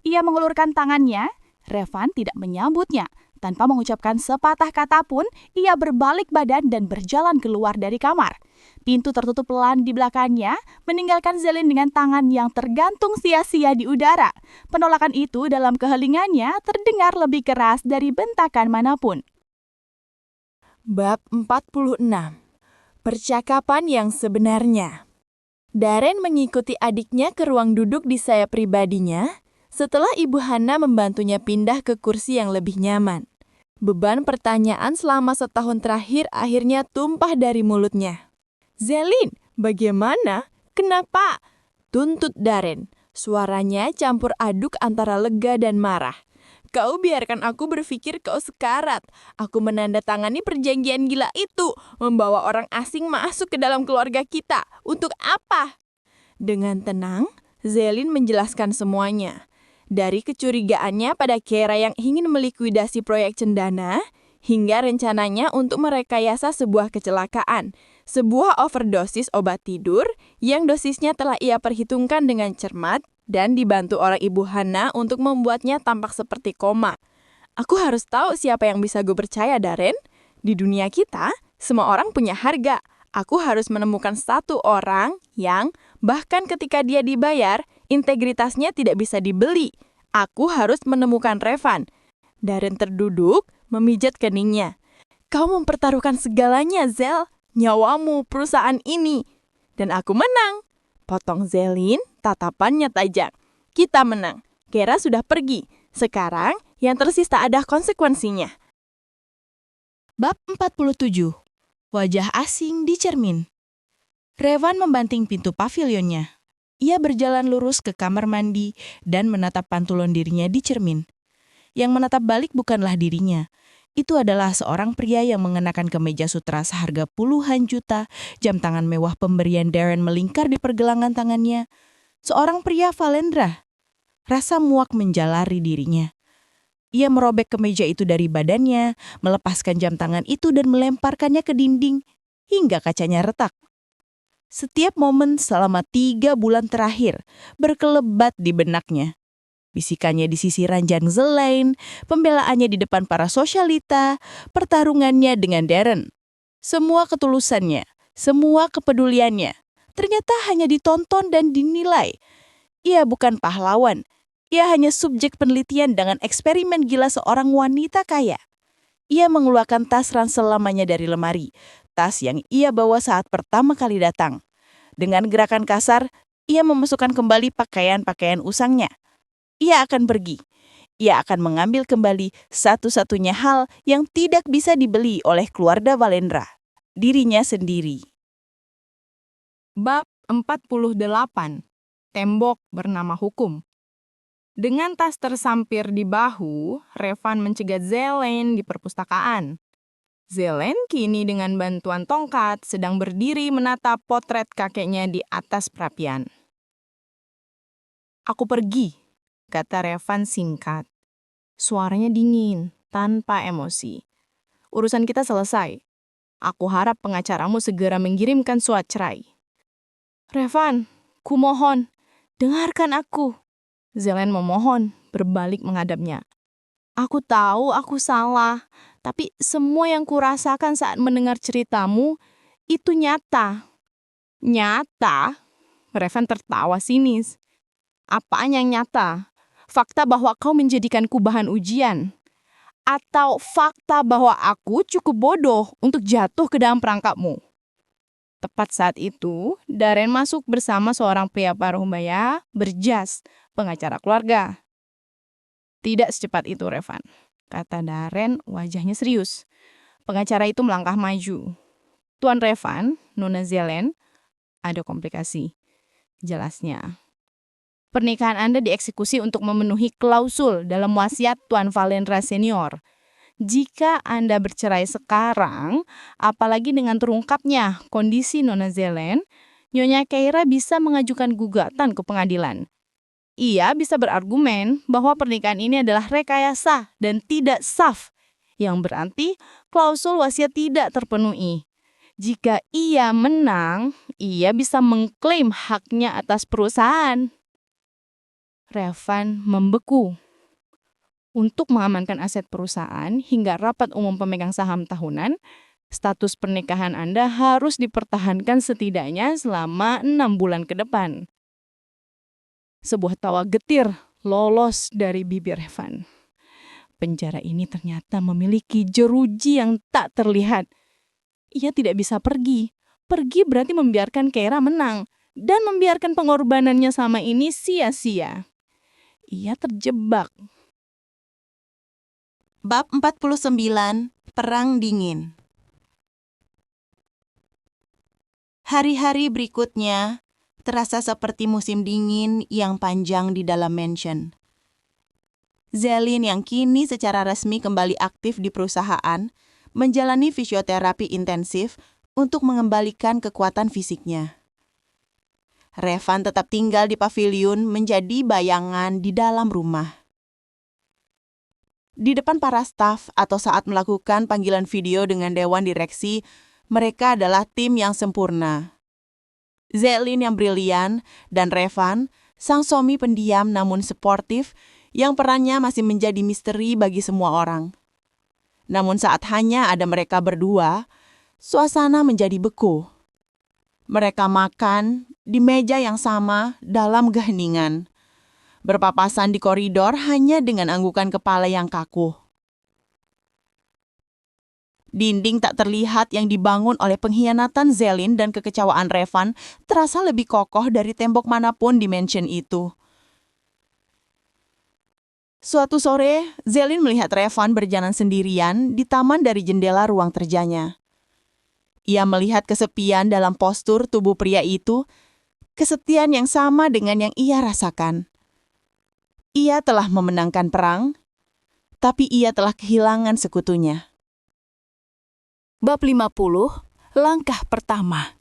Ia mengulurkan tangannya. Revan tidak menyambutnya. Tanpa mengucapkan sepatah kata pun, ia berbalik badan dan berjalan keluar dari kamar. Pintu tertutup pelan di belakangnya, meninggalkan Zalin dengan tangan yang tergantung sia-sia di udara. Penolakan itu dalam kehelingannya terdengar lebih keras dari bentakan manapun. Bab 46. Percakapan yang sebenarnya. Darren mengikuti adiknya ke ruang duduk di sayap pribadinya setelah Ibu Hana membantunya pindah ke kursi yang lebih nyaman. Beban pertanyaan selama setahun terakhir akhirnya tumpah dari mulutnya. "Zalin, bagaimana? Kenapa?" tuntut Darren. Suaranya campur aduk antara lega dan marah. "Kau biarkan aku berpikir kau sekarat. Aku menandatangani perjanjian gila itu, membawa orang asing masuk ke dalam keluarga kita. Untuk apa?" Dengan tenang, Zalin menjelaskan semuanya. Dari kecurigaannya pada Kera yang ingin melikuidasi proyek Cendana, hingga rencananya untuk merekayasa sebuah kecelakaan, sebuah overdosis obat tidur yang dosisnya telah ia perhitungkan dengan cermat dan dibantu oleh Ibu Hana untuk membuatnya tampak seperti koma. "Aku harus tahu siapa yang bisa gue percaya, Darren. Di dunia kita, semua orang punya harga. Aku harus menemukan satu orang yang, bahkan ketika dia dibayar, integritasnya tidak bisa dibeli. Aku harus menemukan Revan." Darren terduduk, memijat keningnya. "Kau mempertaruhkan segalanya, Zel. Nyawamu, perusahaan ini. Dan aku menang." Potong Zalin, tatapannya tajam. "Kita menang. Kera sudah pergi. Sekarang, yang tersisa ada konsekuensinya." Bab 47. Wajah asing di cermin. Revan membanting pintu pavilionnya. Ia berjalan lurus ke kamar mandi dan menatap pantulon dirinya di cermin. Yang menatap balik bukanlah dirinya. Itu adalah seorang pria yang mengenakan kemeja sutra seharga puluhan juta, jam tangan mewah pemberian Darren melingkar di pergelangan tangannya. Seorang pria Valendra. Rasa muak menjalari dirinya. Ia merobek kemeja itu dari badannya, melepaskan jam tangan itu dan melemparkannya ke dinding, hingga kacanya retak. Setiap momen selama 3 bulan terakhir berkelebat di benaknya. Bisikannya di sisi ranjang Zalain, pembelaannya di depan para sosialita, pertarungannya dengan Darren. Semua ketulusannya, semua kepeduliannya, ternyata hanya ditonton dan dinilai. Ia bukan pahlawan. Ia hanya subjek penelitian dengan eksperimen gila seorang wanita kaya. Ia mengeluarkan tas ransel lamanya dari lemari, tas yang ia bawa saat pertama kali datang. Dengan gerakan kasar, ia memasukkan kembali pakaian-pakaian usangnya. Ia akan pergi. Ia akan mengambil kembali satu-satunya hal yang tidak bisa dibeli oleh keluarga Valendra, dirinya sendiri. Bab 48. Tembok bernama hukum. Dengan tas tersampir di bahu, Revan mencegat Zalain di perpustakaan. Zalain kini dengan bantuan tongkat sedang berdiri menatap potret kakeknya di atas perapian. "Aku pergi," kata Revan singkat. Suaranya dingin, tanpa emosi. "Urusan kita selesai. Aku harap pengacaramu segera mengirimkan surat cerai." "Revan, kumohon, dengarkan aku." Zalain memohon, berbalik menghadapnya. "Aku tahu aku salah, tapi semua yang kurasakan saat mendengar ceritamu itu nyata." "Nyata?" Revan tertawa sinis. "Apaan yang nyata? Fakta bahwa kau menjadikanku bahan ujian? Atau fakta bahwa aku cukup bodoh untuk jatuh ke dalam perangkapmu?" Tepat saat itu, Darren masuk bersama seorang pria paruh baya berjas, pengacara keluarga. "Tidak secepat itu, Revan," kata Darren, wajahnya serius. Pengacara itu melangkah maju. "Tuan Revan, Nona Zalain, ada komplikasi," jelasnya. "Pernikahan Anda dieksekusi untuk memenuhi klausul dalam wasiat Tuan Valendra Senior. Jika Anda bercerai sekarang, apalagi dengan terungkapnya kondisi Nona Zalain, Nyonya Keira bisa mengajukan gugatan ke pengadilan. Ia bisa berargumen bahwa pernikahan ini adalah rekayasa dan tidak sah, yang berarti klausul wasiat tidak terpenuhi. Jika ia menang, ia bisa mengklaim haknya atas perusahaan. Revan membeku. Untuk mengamankan aset perusahaan hingga rapat umum pemegang saham tahunan, status pernikahan Anda harus dipertahankan setidaknya selama 6 bulan ke depan. Sebuah tawa getir lolos dari bibir Revan. Penjara ini ternyata memiliki jeruji yang tak terlihat. Ia tidak bisa pergi. Pergi berarti membiarkan Keira menang dan membiarkan pengorbanannya selama ini sia-sia. Ia terjebak. Bab 49, Perang Dingin. Hari-hari berikutnya terasa seperti musim dingin yang panjang di dalam mansion. Zelin yang kini secara resmi kembali aktif di perusahaan, menjalani fisioterapi intensif untuk mengembalikan kekuatan fisiknya. Revan tetap tinggal di pavilion menjadi bayangan di dalam rumah. Di depan para staf atau saat melakukan panggilan video dengan dewan direksi, mereka adalah tim yang sempurna. Zelin yang brilian dan Revan, sang suami pendiam namun sportif yang perannya masih menjadi misteri bagi semua orang. Namun saat hanya ada mereka berdua, suasana menjadi beku. Mereka makan di meja yang sama dalam keheningan. Berpapasan di koridor hanya dengan anggukan kepala yang kaku. Dinding tak terlihat yang dibangun oleh pengkhianatan Zelin dan kekecewaan Revan terasa lebih kokoh dari tembok manapun di mansion itu. Suatu sore, Zelin melihat Revan berjalan sendirian di taman dari jendela ruang kerjanya. Ia melihat kesepian dalam postur tubuh pria itu, kesetiaan yang sama dengan yang ia rasakan. Ia telah memenangkan perang, tapi ia telah kehilangan sekutunya. Bab 50, langkah pertama.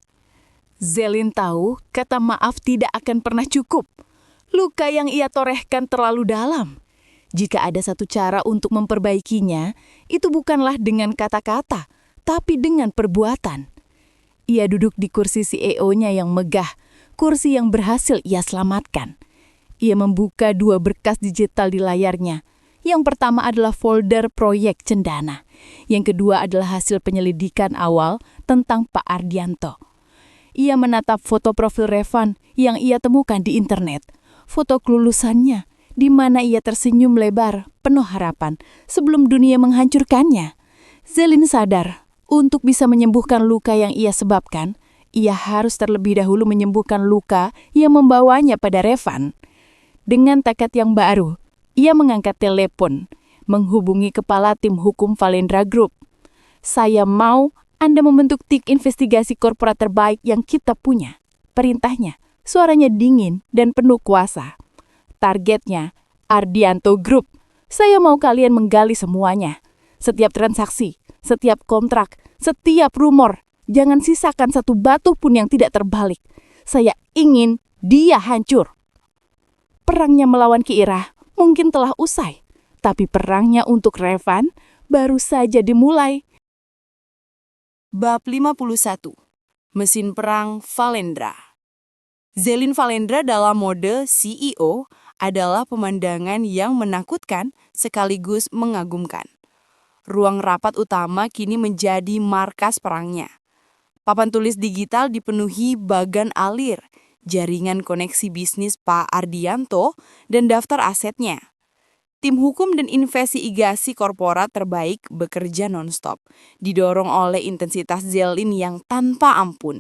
Zelin tahu kata maaf tidak akan pernah cukup. Luka yang ia torehkan terlalu dalam. Jika ada satu cara untuk memperbaikinya, itu bukanlah dengan kata-kata, tapi dengan perbuatan. Ia duduk di kursi CEO-nya yang megah, kursi yang berhasil ia selamatkan. Ia membuka 2 berkas digital di layarnya. Yang pertama adalah folder proyek Cendana. Yang kedua adalah hasil penyelidikan awal tentang Pak Ardianto. Ia menatap foto profil Revan yang ia temukan di internet. Foto kelulusannya, di mana ia tersenyum lebar, penuh harapan, sebelum dunia menghancurkannya. Zelin sadar, untuk bisa menyembuhkan luka yang ia sebabkan, ia harus terlebih dahulu menyembuhkan luka yang membawanya pada Revan. Dengan tekad yang baru, ia mengangkat telepon, menghubungi kepala tim hukum Valendra Group. Saya mau Anda membentuk tim investigasi korporat terbaik yang kita punya. Perintahnya, suaranya dingin dan penuh kuasa. Targetnya, Ardianto Group. Saya mau kalian menggali semuanya. Setiap transaksi, setiap kontrak, setiap rumor. Jangan sisakan satu batu pun yang tidak terbalik. Saya ingin dia hancur. Perangnya melawan Keira mungkin telah usai, tapi perangnya untuk Revan baru saja dimulai. Bab 51. Mesin perang Valendra. Zelin Valendra dalam mode CEO adalah pemandangan yang menakutkan sekaligus mengagumkan. Ruang rapat utama kini menjadi markas perangnya. Papan tulis digital dipenuhi bagan alir, jaringan koneksi bisnis Pak Ardianto, dan daftar asetnya. Tim hukum dan investigasi korporat terbaik bekerja non-stop, didorong oleh intensitas Zelin yang tanpa ampun.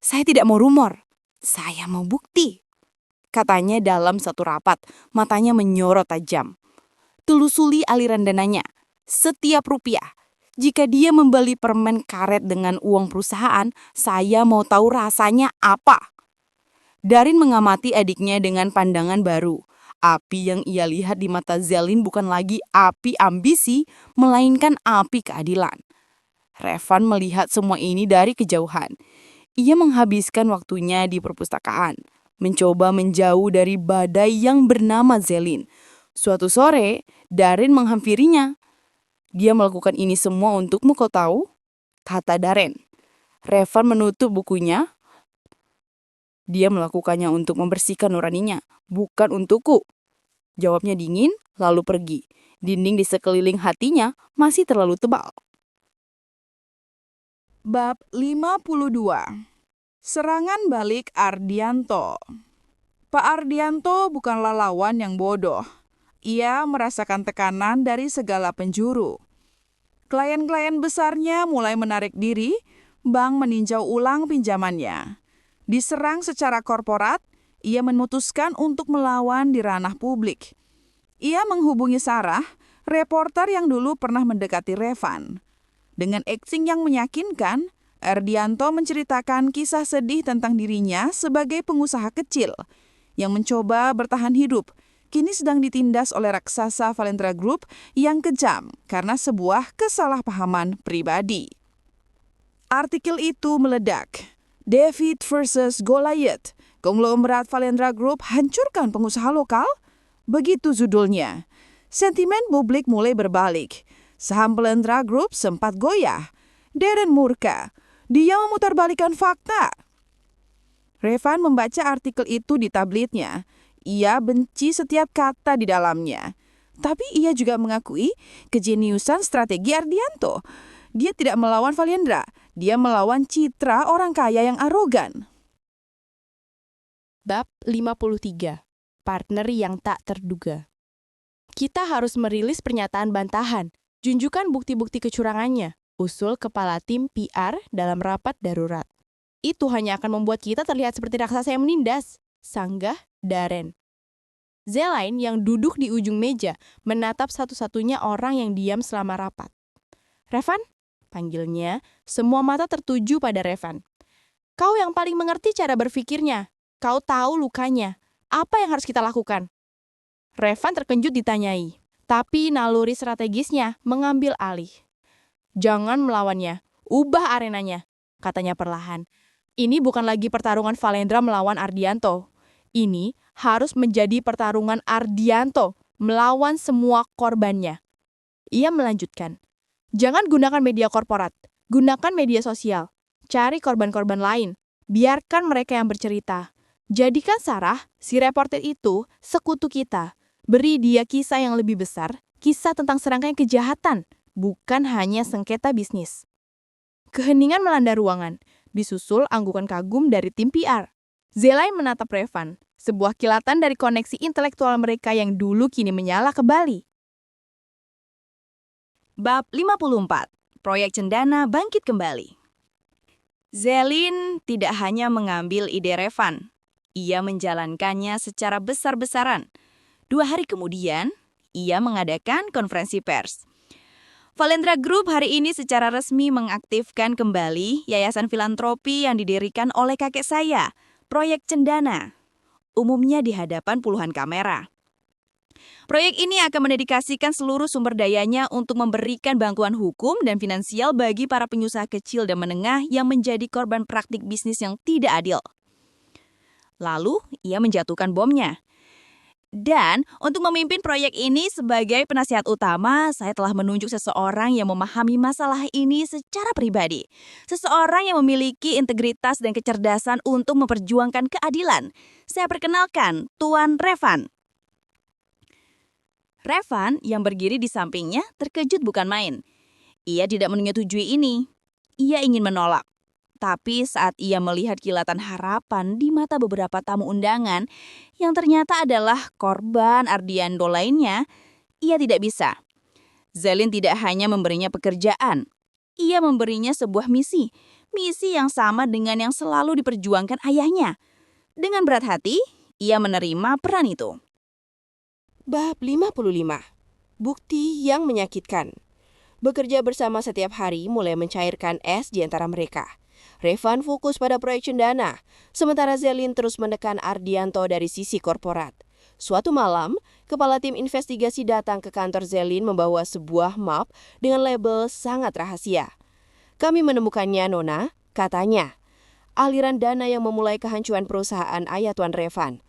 Saya tidak mau rumor, saya mau bukti, katanya dalam satu rapat, matanya menyorot tajam. Telusuri aliran dananya, setiap rupiah. Jika dia membeli permen karet dengan uang perusahaan, saya mau tahu rasanya apa. Darin mengamati adiknya dengan pandangan baru. Api yang ia lihat di mata Zelin bukan lagi api ambisi, melainkan api keadilan. Revan melihat semua ini dari kejauhan. Ia menghabiskan waktunya di perpustakaan, mencoba menjauh dari badai yang bernama Zelin. Suatu sore, Darren menghampirinya. "Dia melakukan ini semua untukmu, kau tahu?" kata Darren. Revan menutup bukunya. "Dia melakukannya untuk membersihkan nuraninya, bukan untukku," jawabnya dingin, lalu pergi. Dinding di sekeliling hatinya masih terlalu tebal. Bab 52. Serangan balik Ardianto. Pak Ardianto bukanlah lawan yang bodoh. Ia merasakan tekanan dari segala penjuru. Klien-klien besarnya mulai menarik diri, bank meninjau ulang pinjamannya. Diserang secara korporat, ia memutuskan untuk melawan di ranah publik. Ia menghubungi Sarah, reporter yang dulu pernah mendekati Revan. Dengan akting yang meyakinkan, Ardianto menceritakan kisah sedih tentang dirinya sebagai pengusaha kecil yang mencoba bertahan hidup, kini sedang ditindas oleh raksasa Valendra Group yang kejam karena sebuah kesalahpahaman pribadi. Artikel itu meledak. David versus Goliath, konglomerat Valendra Group hancurkan pengusaha lokal? Begitu judulnya. Sentimen publik mulai berbalik. Saham Valendra Group sempat goyah. Darren murka. Dia memutarbalikkan fakta. Revan membaca artikel itu di tabletnya. Ia benci setiap kata di dalamnya. Tapi ia juga mengakui kejeniusan strategi Ardianto. Dia tidak melawan Valendra. Dia melawan citra orang kaya yang arogan. Bab 53. Partner yang tak terduga. Kita harus merilis pernyataan bantahan. Junjukkan bukti-bukti kecurangannya. Usul kepala tim PR dalam rapat darurat. Itu hanya akan membuat kita terlihat seperti raksasa yang menindas. Sanggah Darren. Zelain yang duduk di ujung meja menatap satu-satunya orang yang diam selama rapat. "Revan?" panggilnya, semua mata tertuju pada Revan. "Kau yang paling mengerti cara berpikirnya. Kau tahu lukanya. Apa yang harus kita lakukan?" Revan terkejut ditanyai, tapi naluri strategisnya mengambil alih. "Jangan melawannya, ubah arenanya," katanya perlahan. "Ini bukan lagi pertarungan Valendra melawan Ardianto. Ini harus menjadi pertarungan Ardianto melawan semua korbannya." Ia melanjutkan, "Jangan gunakan media korporat, gunakan media sosial. Cari korban-korban lain, biarkan mereka yang bercerita. Jadikan Sarah, si reporter itu, sekutu kita. Beri dia kisah yang lebih besar, kisah tentang serangkaian kejahatan, bukan hanya sengketa bisnis." Keheningan melanda ruangan, disusul anggukan kagum dari tim PR. Zelain menatap Revan, sebuah kilatan dari koneksi intelektual mereka yang dulu kini menyala kembali. Bab 54. Proyek Cendana bangkit kembali. Zelin tidak hanya mengambil ide Revan, ia menjalankannya secara besar-besaran. 2 hari kemudian, ia mengadakan konferensi pers. Valendra Group hari ini secara resmi mengaktifkan kembali yayasan filantropi yang didirikan oleh kakek saya, Proyek Cendana. Umumnya di hadapan puluhan kamera. Proyek ini akan mendedikasikan seluruh sumber dayanya untuk memberikan bantuan hukum dan finansial bagi para pengusaha kecil dan menengah yang menjadi korban praktik bisnis yang tidak adil. Lalu, ia menjatuhkan bomnya. Dan untuk memimpin proyek ini sebagai penasihat utama, saya telah menunjuk seseorang yang memahami masalah ini secara pribadi. Seseorang yang memiliki integritas dan kecerdasan untuk memperjuangkan keadilan. Saya perkenalkan Tuan Revan. Revan yang berdiri di sampingnya terkejut bukan main. Ia tidak menyetujui ini. Ia ingin menolak. Tapi saat ia melihat kilatan harapan di mata beberapa tamu undangan yang ternyata adalah korban Ardianto lainnya, ia tidak bisa. Zelin tidak hanya memberinya pekerjaan, ia memberinya sebuah misi yang sama dengan yang selalu diperjuangkan ayahnya. Dengan berat hati, ia menerima peran itu. Bab 55. Bukti yang menyakitkan. Bekerja bersama setiap hari mulai mencairkan es di antara mereka. Revan fokus pada proyek Cendana, sementara Zelin terus menekan Ardianto dari sisi korporat. Suatu malam, kepala tim investigasi datang ke kantor Zelin membawa sebuah map dengan label sangat rahasia. "Kami menemukannya, Nona," katanya. aliran dana yang memulai kehancuran perusahaan ayah Tuan Revan.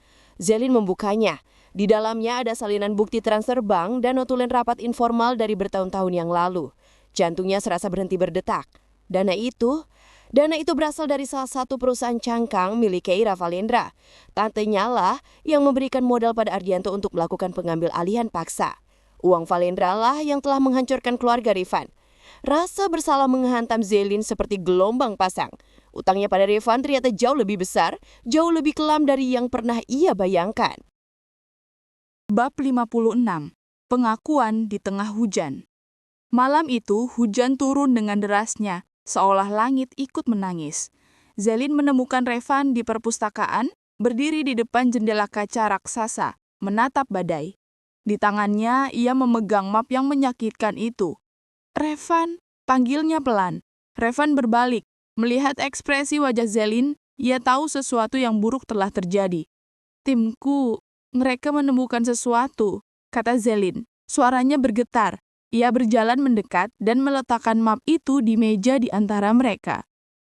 Zelin membukanya. Di dalamnya ada salinan bukti transfer bank dan notulen rapat informal dari bertahun-tahun yang lalu. Jantungnya serasa berhenti berdetak. Dana itu berasal dari salah satu perusahaan cangkang milik Keira Valendra. Tantenya lah yang memberikan modal pada Ardianto untuk melakukan pengambil alihan paksa. Uang Valendra lah yang telah menghancurkan keluarga Revan. Rasa bersalah menghantam Zelin seperti gelombang pasang. Utangnya pada Revan ternyata jauh lebih besar, jauh lebih kelam dari yang pernah ia bayangkan. Bab 56. Pengakuan di tengah hujan. Malam itu hujan turun dengan derasnya, seolah langit ikut menangis. Zelin menemukan Revan di perpustakaan, berdiri di depan jendela kaca raksasa, menatap badai. Di tangannya ia memegang map yang menyakitkan itu. "Revan," panggilnya pelan. Revan berbalik. Melihat ekspresi wajah Zelin, ia tahu sesuatu yang buruk telah terjadi. "Timku, mereka menemukan sesuatu," kata Zelin. Suaranya bergetar. Ia berjalan mendekat dan meletakkan map itu di meja di antara mereka.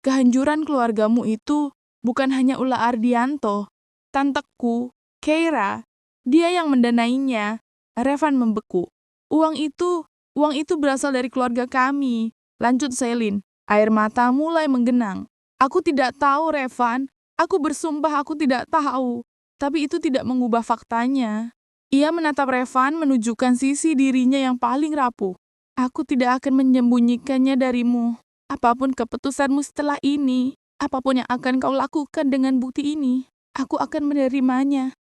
"Kehancuran keluargamu itu bukan hanya ulah Ardianto. Tanteku, Keira, dia yang mendanainya." Revan membeku. Uang itu berasal dari keluarga kami," lanjut Zelin. Air mata mulai menggenang. "Aku tidak tahu, Revan. Aku bersumpah aku tidak tahu." Tapi itu tidak mengubah faktanya. Ia menatap Revan menunjukkan sisi dirinya yang paling rapuh. "Aku tidak akan menyembunyikannya darimu. Apapun keputusanmu setelah ini, apapun yang akan kau lakukan dengan bukti ini, aku akan menerimanya."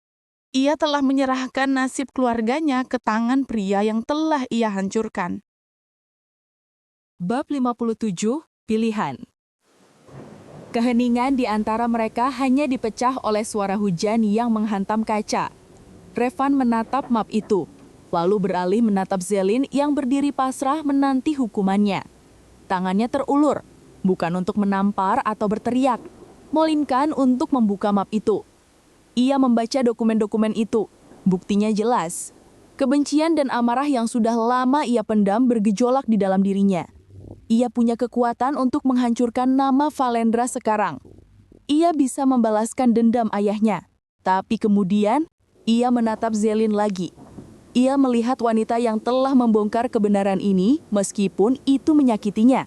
Ia telah menyerahkan nasib keluarganya ke tangan pria yang telah ia hancurkan. Bab 57. Pilihan. Keheningan di antara mereka hanya dipecah oleh suara hujan yang menghantam kaca. Revan menatap map itu, lalu beralih menatap Zelin yang berdiri pasrah menanti hukumannya. Tangannya terulur, bukan untuk menampar atau berteriak, melainkan untuk membuka map itu. Ia membaca dokumen-dokumen itu. Buktinya jelas. Kebencian dan amarah yang sudah lama ia pendam bergejolak di dalam dirinya. Ia punya kekuatan untuk menghancurkan nama Valendra sekarang. Ia bisa membalaskan dendam ayahnya. Tapi kemudian, ia menatap Zelin lagi. Ia melihat wanita yang telah membongkar kebenaran ini meskipun itu menyakitinya.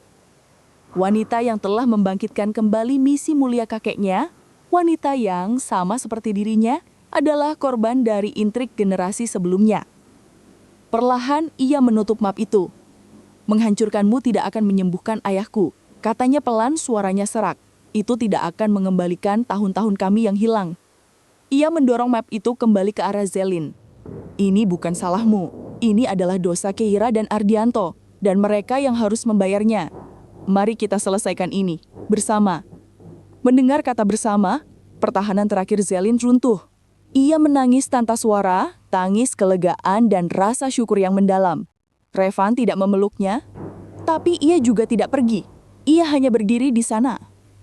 Wanita yang telah membangkitkan kembali misi mulia kakeknya, wanita yang sama seperti dirinya adalah korban dari intrik generasi sebelumnya. Perlahan ia menutup map itu. "Menghancurkanmu tidak akan menyembuhkan ayahku," katanya pelan, suaranya serak. "Itu tidak akan mengembalikan tahun-tahun kami yang hilang." Ia mendorong map itu kembali ke arah Zelin. "Ini bukan salahmu. Ini adalah dosa Keira dan Ardianto, dan mereka yang harus membayarnya. Mari kita selesaikan ini, bersama." Mendengar kata bersama, pertahanan terakhir Zelin runtuh. Ia menangis tanpa suara, tangis kelegaan dan rasa syukur yang mendalam. Revan tidak memeluknya, tapi ia juga tidak pergi. Ia hanya berdiri di sana,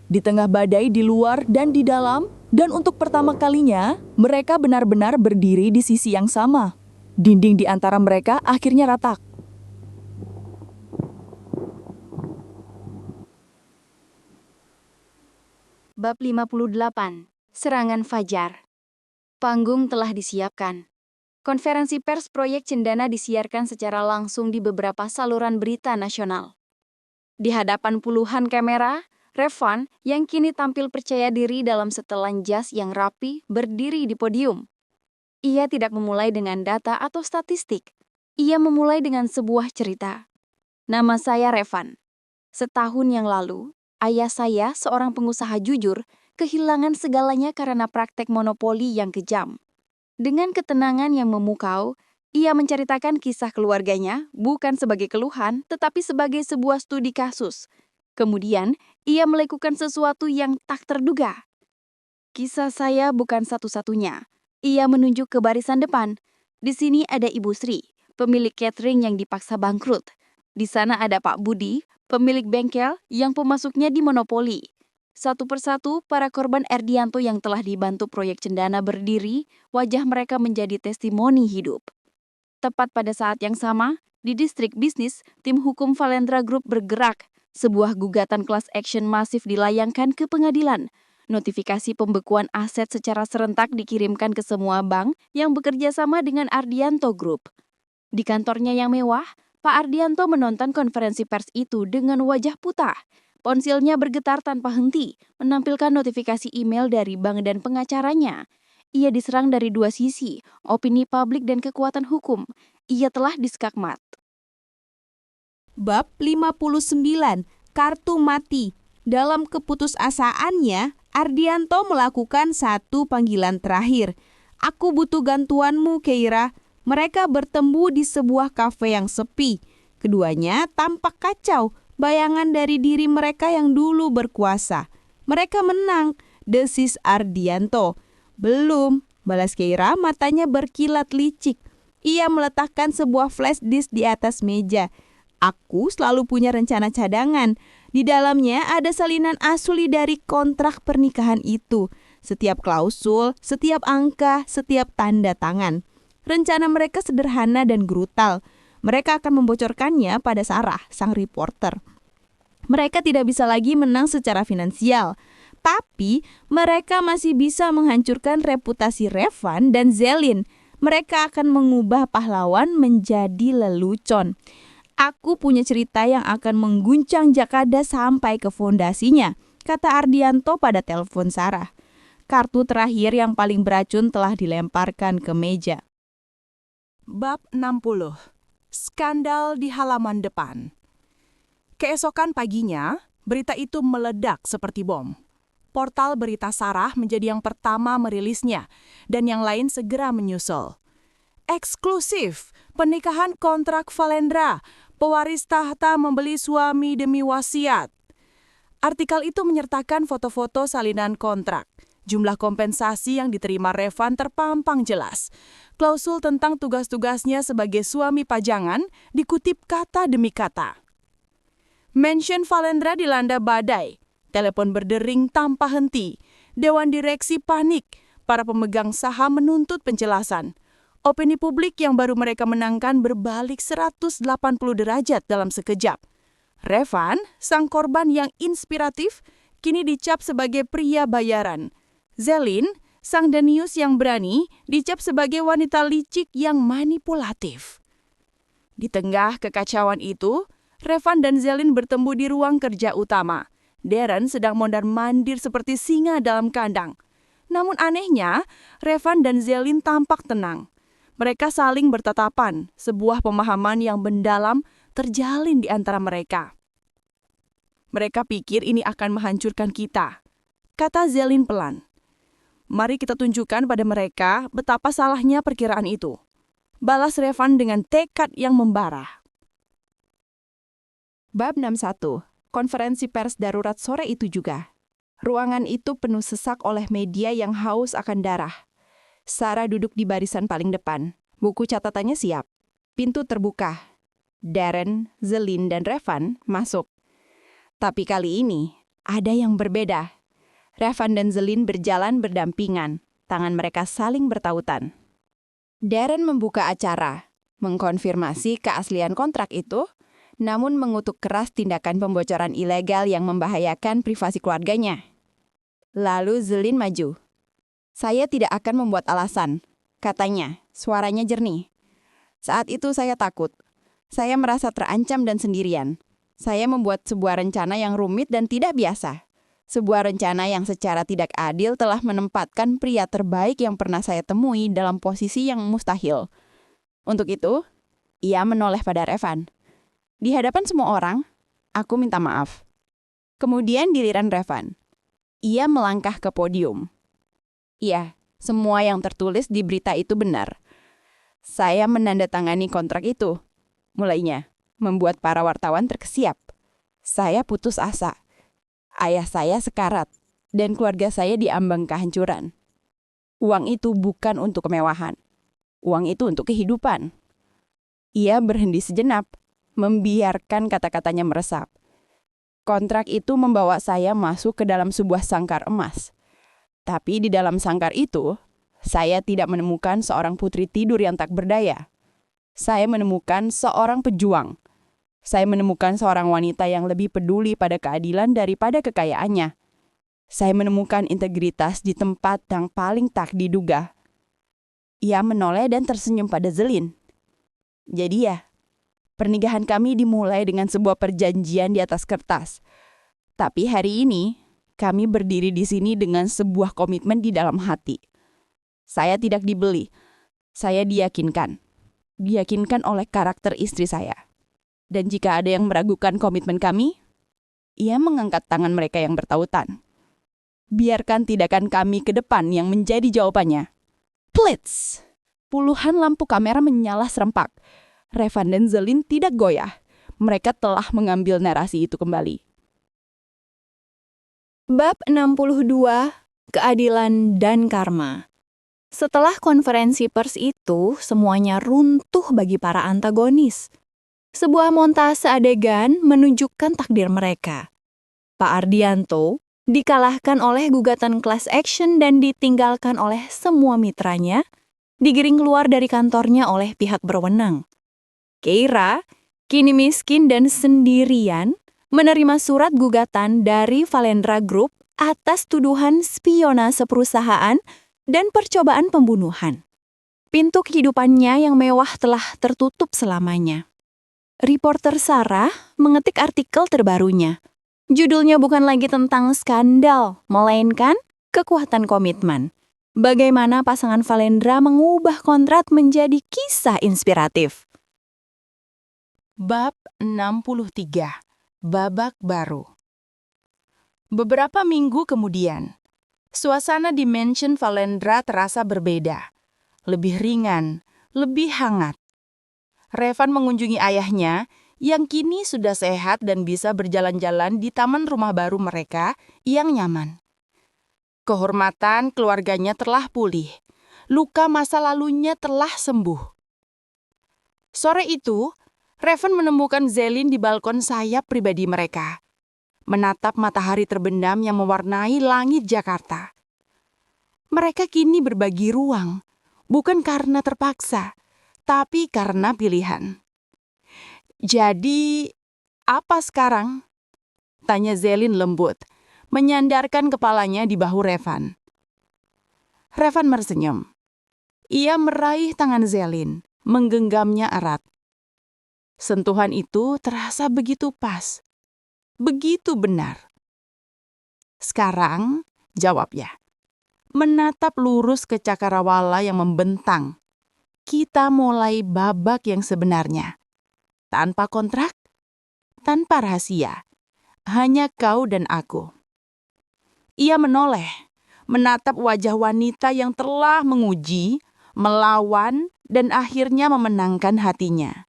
di tengah badai di luar dan di dalam, dan untuk pertama kalinya, mereka benar-benar berdiri di sisi yang sama. Dinding di antara mereka akhirnya retak. Bab 58. Serangan Fajar. Panggung telah disiapkan. Konferensi pers proyek Cendana disiarkan secara langsung di beberapa saluran berita nasional. Di hadapan puluhan kamera, Revan yang kini tampil percaya diri dalam setelan jas yang rapi berdiri di podium. Ia tidak memulai dengan data atau statistik. Ia memulai dengan sebuah cerita. "Nama saya Revan. Setahun yang lalu, ayah saya, seorang pengusaha jujur, kehilangan segalanya karena praktek monopoli yang kejam. Dengan ketenangan yang memukau, ia menceritakan kisah keluarganya bukan sebagai keluhan, tetapi sebagai sebuah studi kasus. Kemudian, ia melakukan sesuatu yang tak terduga. Kisah saya bukan satu-satunya. Ia menunjuk ke barisan depan. Di sini ada Ibu Sri, pemilik catering yang dipaksa bangkrut. Di sana ada Pak Budi, pemilik bengkel yang pemasuknya dimonopoli. Satu persatu, para korban Ardianto yang telah dibantu proyek Cendana berdiri, wajah mereka menjadi testimoni hidup. Tepat pada saat yang sama, di distrik bisnis, tim hukum Valendra Group bergerak. Sebuah gugatan class action masif dilayangkan ke pengadilan. Notifikasi pembekuan aset secara serentak dikirimkan ke semua bank yang bekerja sama dengan Ardianto Group. Di kantornya yang mewah, Pak Ardianto menonton konferensi pers itu dengan wajah putih. Ponselnya bergetar tanpa henti, menampilkan notifikasi email dari bank dan pengacaranya. Ia diserang dari dua sisi, opini publik dan kekuatan hukum. Ia telah diskakmat. Bab 59, Kartu Mati. Dalam keputusasaannya, Ardianto melakukan satu panggilan terakhir. Aku butuh gantuanmu, Keira. Mereka bertemu di sebuah kafe yang sepi. Keduanya tampak kacau, bayangan dari diri mereka yang dulu berkuasa. Mereka menang, desis Ardianto. Belum, balas Keira, matanya berkilat licik. Ia meletakkan sebuah flash disk di atas meja. Aku selalu punya rencana cadangan. Di dalamnya ada salinan asli dari kontrak pernikahan itu. Setiap klausul, setiap angka, setiap tanda tangan. Rencana mereka sederhana dan brutal. Mereka akan membocorkannya pada Sarah, sang reporter. Mereka tidak bisa lagi menang secara finansial. Tapi mereka masih bisa menghancurkan reputasi Revan dan Zelin. Mereka akan mengubah pahlawan menjadi lelucon. Aku punya cerita yang akan mengguncang Jakada sampai ke fondasinya, kata Ardianto pada telepon Sarah. Kartu terakhir yang paling beracun telah dilemparkan ke meja. Bab 60. Skandal di halaman depan. Keesokan paginya, berita itu meledak seperti bom. Portal berita Sarah menjadi yang pertama merilisnya, dan yang lain segera menyusul. Eksklusif, pernikahan kontrak Valendra, pewaris tahta membeli suami demi wasiat. Artikel itu menyertakan foto-foto salinan kontrak. Jumlah kompensasi yang diterima Revan terpampang jelas. Klausul tentang tugas-tugasnya sebagai suami pajangan dikutip kata demi kata. Mansion Valendra dilanda badai. Telepon berdering tanpa henti. Dewan direksi panik. Para pemegang saham menuntut penjelasan. Opini publik yang baru mereka menangkan berbalik 180 derajat dalam sekejap. Revan, sang korban yang inspiratif, kini dicap sebagai pria bayaran. Zelin, sang denius yang berani, dicap sebagai wanita licik yang manipulatif. Di tengah kekacauan itu, Revan dan Zelin bertemu di ruang kerja utama. Darren sedang mondar-mandir seperti singa dalam kandang. Namun anehnya, Revan dan Zelin tampak tenang. Mereka saling bertatapan, sebuah pemahaman yang mendalam terjalin di antara mereka. Mereka pikir ini akan menghancurkan kita, kata Zelin pelan. Mari kita tunjukkan pada mereka betapa salahnya perkiraan itu. Balas Revan dengan tekad yang membara. Bab 61. Konferensi pers darurat sore itu juga. Ruangan itu penuh sesak oleh media yang haus akan darah. Sarah duduk di barisan paling depan. Buku catatannya siap. Pintu terbuka. Darren, Zelin, dan Revan masuk. Tapi kali ini ada yang berbeda. Revan dan Zelin berjalan berdampingan. Tangan mereka saling bertautan. Darren membuka acara, mengkonfirmasi keaslian kontrak itu, namun mengutuk keras tindakan pembocoran ilegal yang membahayakan privasi keluarganya. Lalu Zelin maju. Saya tidak akan membuat alasan, katanya, suaranya jernih. Saat itu saya takut. Saya merasa terancam dan sendirian. Saya membuat sebuah rencana yang rumit dan tidak biasa. Sebuah rencana yang secara tidak adil telah menempatkan pria terbaik yang pernah saya temui dalam posisi yang mustahil. Untuk itu, ia menoleh pada Revan. Di hadapan semua orang, aku minta maaf. Kemudian giliran Revan. Ia melangkah ke podium. Iya, semua yang tertulis di berita itu benar. Saya menandatangani kontrak itu. Mulainya, membuat para wartawan terkesiap. Saya putus asa. Ayah saya sekarat, dan keluarga saya diambang kehancuran. Uang itu bukan untuk kemewahan. Uang itu untuk kehidupan. Ia berhenti sejenak, membiarkan kata-katanya meresap. Kontrak itu membawa saya masuk ke dalam sebuah sangkar emas. Tapi di dalam sangkar itu, saya tidak menemukan seorang putri tidur yang tak berdaya. Saya menemukan seorang pejuang. Saya menemukan seorang wanita yang lebih peduli pada keadilan daripada kekayaannya. Saya menemukan integritas di tempat yang paling tak diduga. Ia menoleh dan tersenyum pada Zelin. Jadi ya, pernikahan kami dimulai dengan sebuah perjanjian di atas kertas. Tapi hari ini, kami berdiri di sini dengan sebuah komitmen di dalam hati. Saya tidak dibeli, saya diyakinkan. Diyakinkan oleh karakter istri saya. Dan jika ada yang meragukan komitmen kami, ia mengangkat tangan mereka yang bertautan. Biarkan tindakan kami ke depan yang menjadi jawabannya. Plits! Puluhan lampu kamera menyala serempak. Revan dan Zelin tidak goyah. Mereka telah mengambil narasi itu kembali. Bab 62, Keadilan dan Karma. Setelah konferensi pers itu, semuanya runtuh bagi para antagonis. Sebuah montase adegan menunjukkan takdir mereka. Pak Ardianto dikalahkan oleh gugatan class action dan ditinggalkan oleh semua mitranya, digiring keluar dari kantornya oleh pihak berwenang. Keira, kini miskin dan sendirian, menerima surat gugatan dari Valendra Group atas tuduhan spionase perusahaan dan percobaan pembunuhan. Pintu kehidupannya yang mewah telah tertutup selamanya. Reporter Sarah mengetik artikel terbarunya. Judulnya bukan lagi tentang skandal, melainkan kekuatan komitmen. Bagaimana pasangan Valendra mengubah kontrak menjadi kisah inspiratif. Bab 63. Babak baru. Beberapa minggu kemudian, suasana di mansion Valendra terasa berbeda. Lebih ringan, lebih hangat. Revan mengunjungi ayahnya yang kini sudah sehat dan bisa berjalan-jalan di taman rumah baru mereka yang nyaman. Kehormatan keluarganya telah pulih. Luka masa lalunya telah sembuh. Sore itu, Revan menemukan Zelin di balkon sayap pribadi mereka, menatap matahari terbenam yang mewarnai langit Jakarta. Mereka kini berbagi ruang, bukan karena terpaksa, tapi karena pilihan. Jadi, apa sekarang? Tanya Zelin lembut, menyandarkan kepalanya di bahu Revan. Revan tersenyum. Ia meraih tangan Zelin, menggenggamnya erat. Sentuhan itu terasa begitu pas, begitu benar. Sekarang, jawabnya, menatap lurus ke cakrawala yang membentang. Kita mulai babak yang sebenarnya. Tanpa kontrak, tanpa rahasia. Hanya kau dan aku. Ia menoleh, menatap wajah wanita yang telah menguji, melawan, dan akhirnya memenangkan hatinya.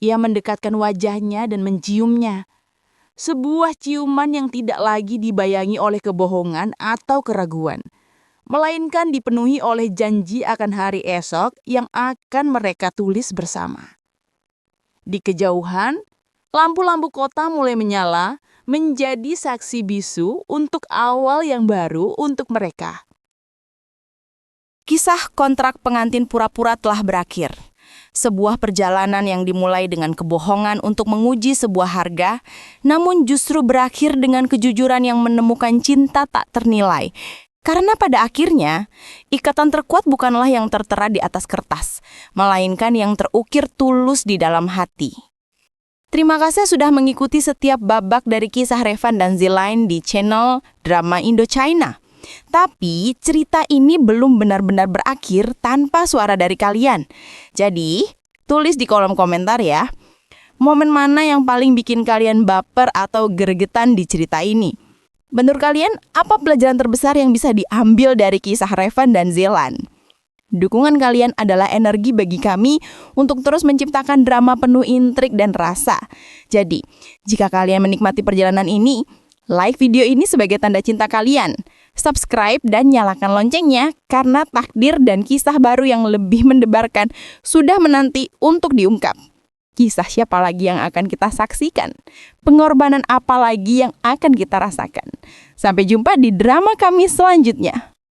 Ia mendekatkan wajahnya dan menciumnya. Sebuah ciuman yang tidak lagi dibayangi oleh kebohongan atau keraguan, melainkan dipenuhi oleh janji akan hari esok yang akan mereka tulis bersama. Di kejauhan, lampu-lampu kota mulai menyala, menjadi saksi bisu untuk awal yang baru untuk mereka. Kisah kontrak pengantin pura-pura telah berakhir. Sebuah perjalanan yang dimulai dengan kebohongan untuk menguji sebuah harga, namun justru berakhir dengan kejujuran yang menemukan cinta tak ternilai. Karena pada akhirnya, ikatan terkuat bukanlah yang tertera di atas kertas, melainkan yang terukir tulus di dalam hati. Terima kasih sudah mengikuti setiap babak dari kisah Revan dan Zilain di channel Drama Indochina. Tapi cerita ini belum benar-benar berakhir tanpa suara dari kalian. Jadi, tulis di kolom komentar ya. Momen mana yang paling bikin kalian baper atau gregetan di cerita ini? Menurut kalian, apa pelajaran terbesar yang bisa diambil dari kisah Revan dan Zilan? Dukungan kalian adalah energi bagi kami untuk terus menciptakan drama penuh intrik dan rasa. Jadi, jika kalian menikmati perjalanan ini, like video ini sebagai tanda cinta kalian. Subscribe dan nyalakan loncengnya karena takdir dan kisah baru yang lebih mendebarkan sudah menanti untuk diungkap. Kisah siapa lagi yang akan kita saksikan? Pengorbanan apa lagi yang akan kita rasakan? Sampai jumpa di drama kami selanjutnya.